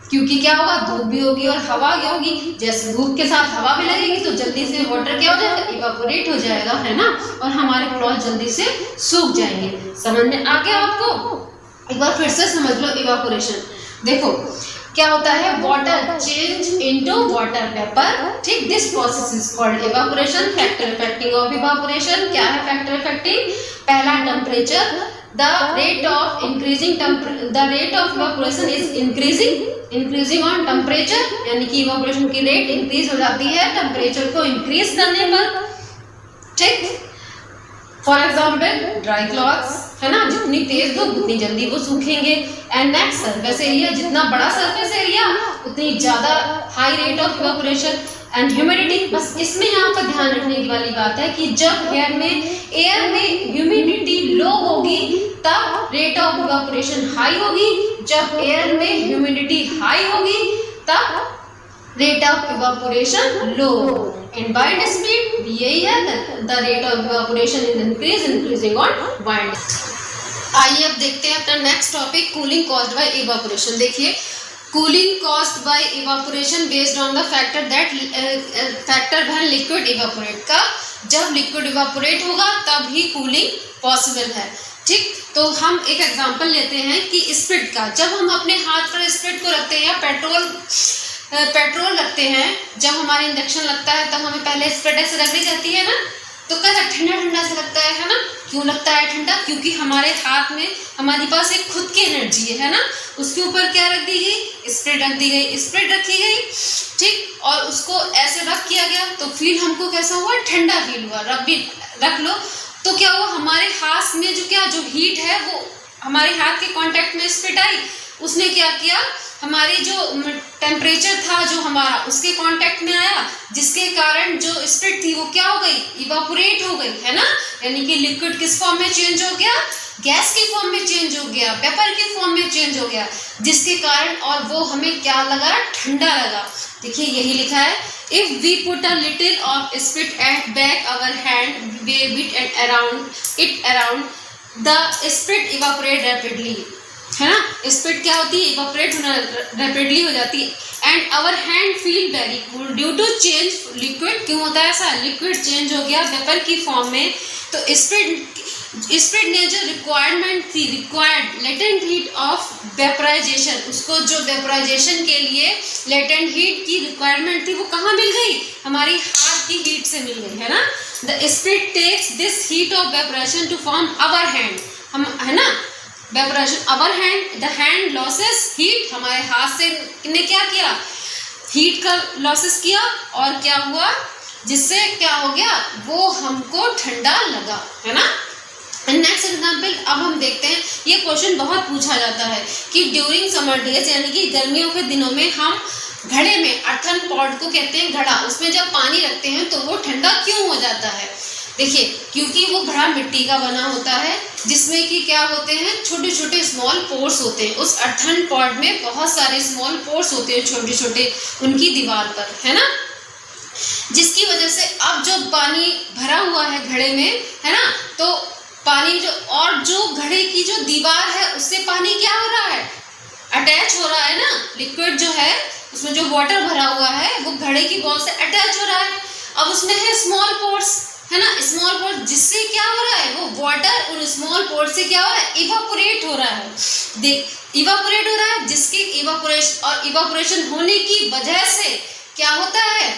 क्योंकि क्या होगा, धूप भी होगी और हवा भी होगी, जैसे धूप के साथ हवा भी लगेगी तो जल्दी से वाटर क्या हो जाएगा, इवापोरेट हो जाएगा, है ना, और हमारे क्लॉथ जल्दी से सूख जाएंगे। समझ में आ गया आपको? एक बार फिर से समझ लो इवापोरेशन। देखो क्या होता है, water change into water vapour, ठीक, this process is called evaporation. Factor affecting of evaporation, क्या है फैक्टर इफेक्टिंग, पहला temperature, the rate of evaporation is increasing on temperature, यानी कि इवापोरेशन की रेट इंक्रीज हो जाती है टेम्परेचर को इंक्रीज करने पर, ठीक। फॉर एग्जाम्पल ड्राई क्लॉथ्स, है ना, जितनी तेज धूप उतनी जल्दी वो सूखेंगे। एंड नेक्स्ट सरफेस एरिया, जितना बड़ा सरफेस एरिया उतनी ज्यादा high rate of evaporation. And humidity, बस इसमें यहाँ पर ध्यान रखने की वाली बात है कि जब एयर में ह्यूमिडिटी लो होगी तब रेट ऑफ इवापोरेशन हाई होगी, जब एयर में ह्यूमिडिटी हाई होगी तब rate of evaporation low. And wind speed यही है, the rate of evaporation is increasing on wind. आइए अब देखते हैं अपना next topic, cooling caused by evaporation. देखिए cooling caused by evaporation based on the factor when liquid evaporate का, जब लिक्विड इवापोरेट होगा तब ही कूलिंग पॉसिबल है, ठीक। तो हम एक एग्जांपल लेते हैं कि स्प्रिट का, जब हम अपने हाथ पर स्प्रिट को रखते हैं या पेट्रोल रखते हैं, जब हमारा इंजेक्शन लगता है तब हमें पहले स्प्रिट ऐसे रख दी जाती है ना, तो कैसा ठंडा ठंडा से लगता है ना। क्यों लगता है ठंडा, क्योंकि हमारे हाथ में हमारे पास एक खुद की एनर्जी है ना, उसके ऊपर क्या रख दी गई, स्प्रिट रख दी गई, स्प्रिट रखी गई, ठीक, और उसको ऐसे रख किया गया तो फील हमको कैसा हुआ, ठंडा फील हुआ। रख लो तो क्या हुआ, हमारे हाथ में जो हीट है वो हमारे हाथ के कांटेक्ट में स्प्रिट आई, उसने क्या किया, हमारी जो टेम्परेचर था जो हमारा उसके कांटेक्ट में आया, जिसके कारण जो स्प्रिट थी वो क्या हो गई, इवापोरेट हो गई, है ना। यानी कि लिक्विड किस फॉर्म में चेंज हो गया, गैस के फॉर्म में चेंज हो गया, वेपर के फॉर्म में चेंज हो गया, जिसके कारण और वो हमें क्या लगा, ठंडा लगा। देखिए यही लिखा है, if we put a little of spit at back our hand wave it and around the spit evaporate rapidly, है ना। स्पिट क्या होती है, इवापोरेट होना रैपिडली हो जाती है। And our hand feel very cool due to change liquid, क्यों होता है ऐसा, लिक्विड चेंज हो गया वेपर की फॉर्म में। तो स्पिट ने जो रिक्वायरमेंट थी, required latent heat of vaporisation, उसको जो वेपराइजेशन के लिए लेटेंट हीट की रिक्वायरमेंट थी वो कहाँ मिल गई, हमारी हाथ की हीट से मिल गई, है ना। The spit takes this heat of vaporisation to form our hand, हम, है ना, vaporisation our hand, the hand losses heat, हमारे हाथ से ने क्या किया, हीट का लॉसेस किया, और क्या हुआ, जिससे क्या हो गया, वो हमको ठंडा लगा, है ना। नेक्स्ट एग्जाम्पल अब हम देखते हैं, ये क्वेश्चन बहुत पूछा जाता है कि ड्यूरिंग समर डेज, यानी कि गर्मियों के दिनों में हम घड़े में, अर्थन पॉट को कहते हैं घड़ा, उसमें जब पानी रखते हैं तो वो ठंडा क्यों हो जाता है। देखिए क्योंकि वो घड़ा मिट्टी का बना होता है, जिसमें कि क्या होते हैं, छोटे छोटे स्मॉल पोर्स होते हैं। उस अर्थन पॉट में बहुत सारे स्मॉल पोर्स होते हैं, छोटे छोटे, उनकी दीवार पर, है ना, जिसकी वजह से अब जो पानी भरा हुआ है घड़े में, है ना, तो पानी जो, और जो घड़े की जो दीवार है उससे पानी क्या हो रहा है, अटैच हो रहा है ना, लिक्विड जो है उसमें जो वाटर भरा हुआ है वो घड़े की बॉल से अटैच हो रहा है। अब उसमें है स्मॉल पोर्स, है ना, स्मॉल पोर्स, जिससे क्या हो रहा है, वो वाटर उन स्मॉल पोर्स से क्या हो रहा है, इवापोरेट हो रहा है। देख, इवापोरेट हो रहा है, जिसके इवापोरेशन, और इवापोरेशन होने की वजह से क्या होता है,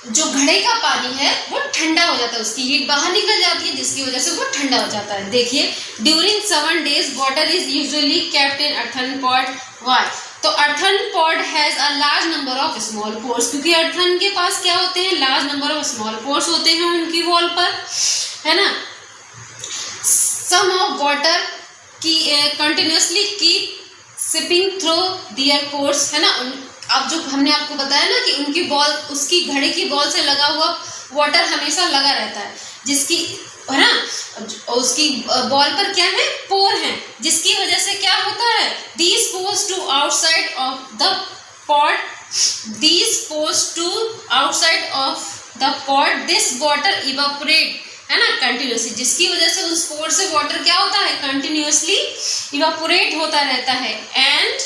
जो घड़े का पानी है वो ठंडा हो जाता है, उसकी हीट बाहर निकल जाती है, जिसकी वजह से वो ठंडा हो जाता है। देखिए, during 7 days water is usually kept in earthen pot, why, तो earthen pot has a large number of small pores, क्योंकि अर्थन के पास क्या होते हैं, large number of small pores होते हैं उनकी वॉल पर, है ना। सम ऑफ वाटर की continuously keep seeping through their pores, है ना। अब जो हमने आपको बताया ना कि उनकी बॉल, उसकी घड़े की बॉल से लगा हुआ वाटर हमेशा लगा रहता है, जिसकी, है ना, उसकी बॉल पर क्या है, पोर है, जिसकी वजह से क्या होता है, these pores to outside of the pot, these pores to outside of the pot, this water evaporate, है ना, कंटिन्यूसली, जिसकी वजह से उस पोर से वाटर क्या होता है, कंटिन्यूसली इवापोरेट होता रहता है, and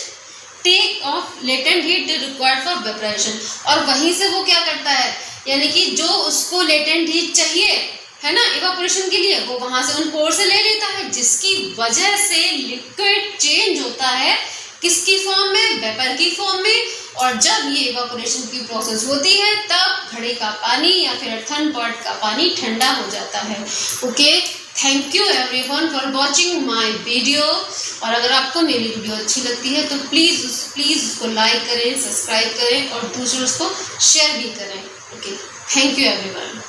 take of latent heat required for vaporisation, और वहीं से वो क्या करता है, यानी कि जो उसको लेटेंट हीट चाहिए, है ना, इवापोरेशन के लिए, वो वहां से उन पोर से ले लेता है, जिसकी वजह से लिक्विड चेंज होता है किसकी फॉर्म में, वेपर की फॉर्म में। और जब ये इवापोरेशन की प्रोसेस होती है तब घड़े का पानी या फिर अर्थन पॉट का पानी ठंडा हो जाता है। Okay, thank you everyone for watching my video. और अगर आपको मेरी वीडियो अच्छी लगती है तो प्लीज़ उसको लाइक करें, सब्सक्राइब करें और दूसरों को शेयर भी करें। Okay, thank you everyone.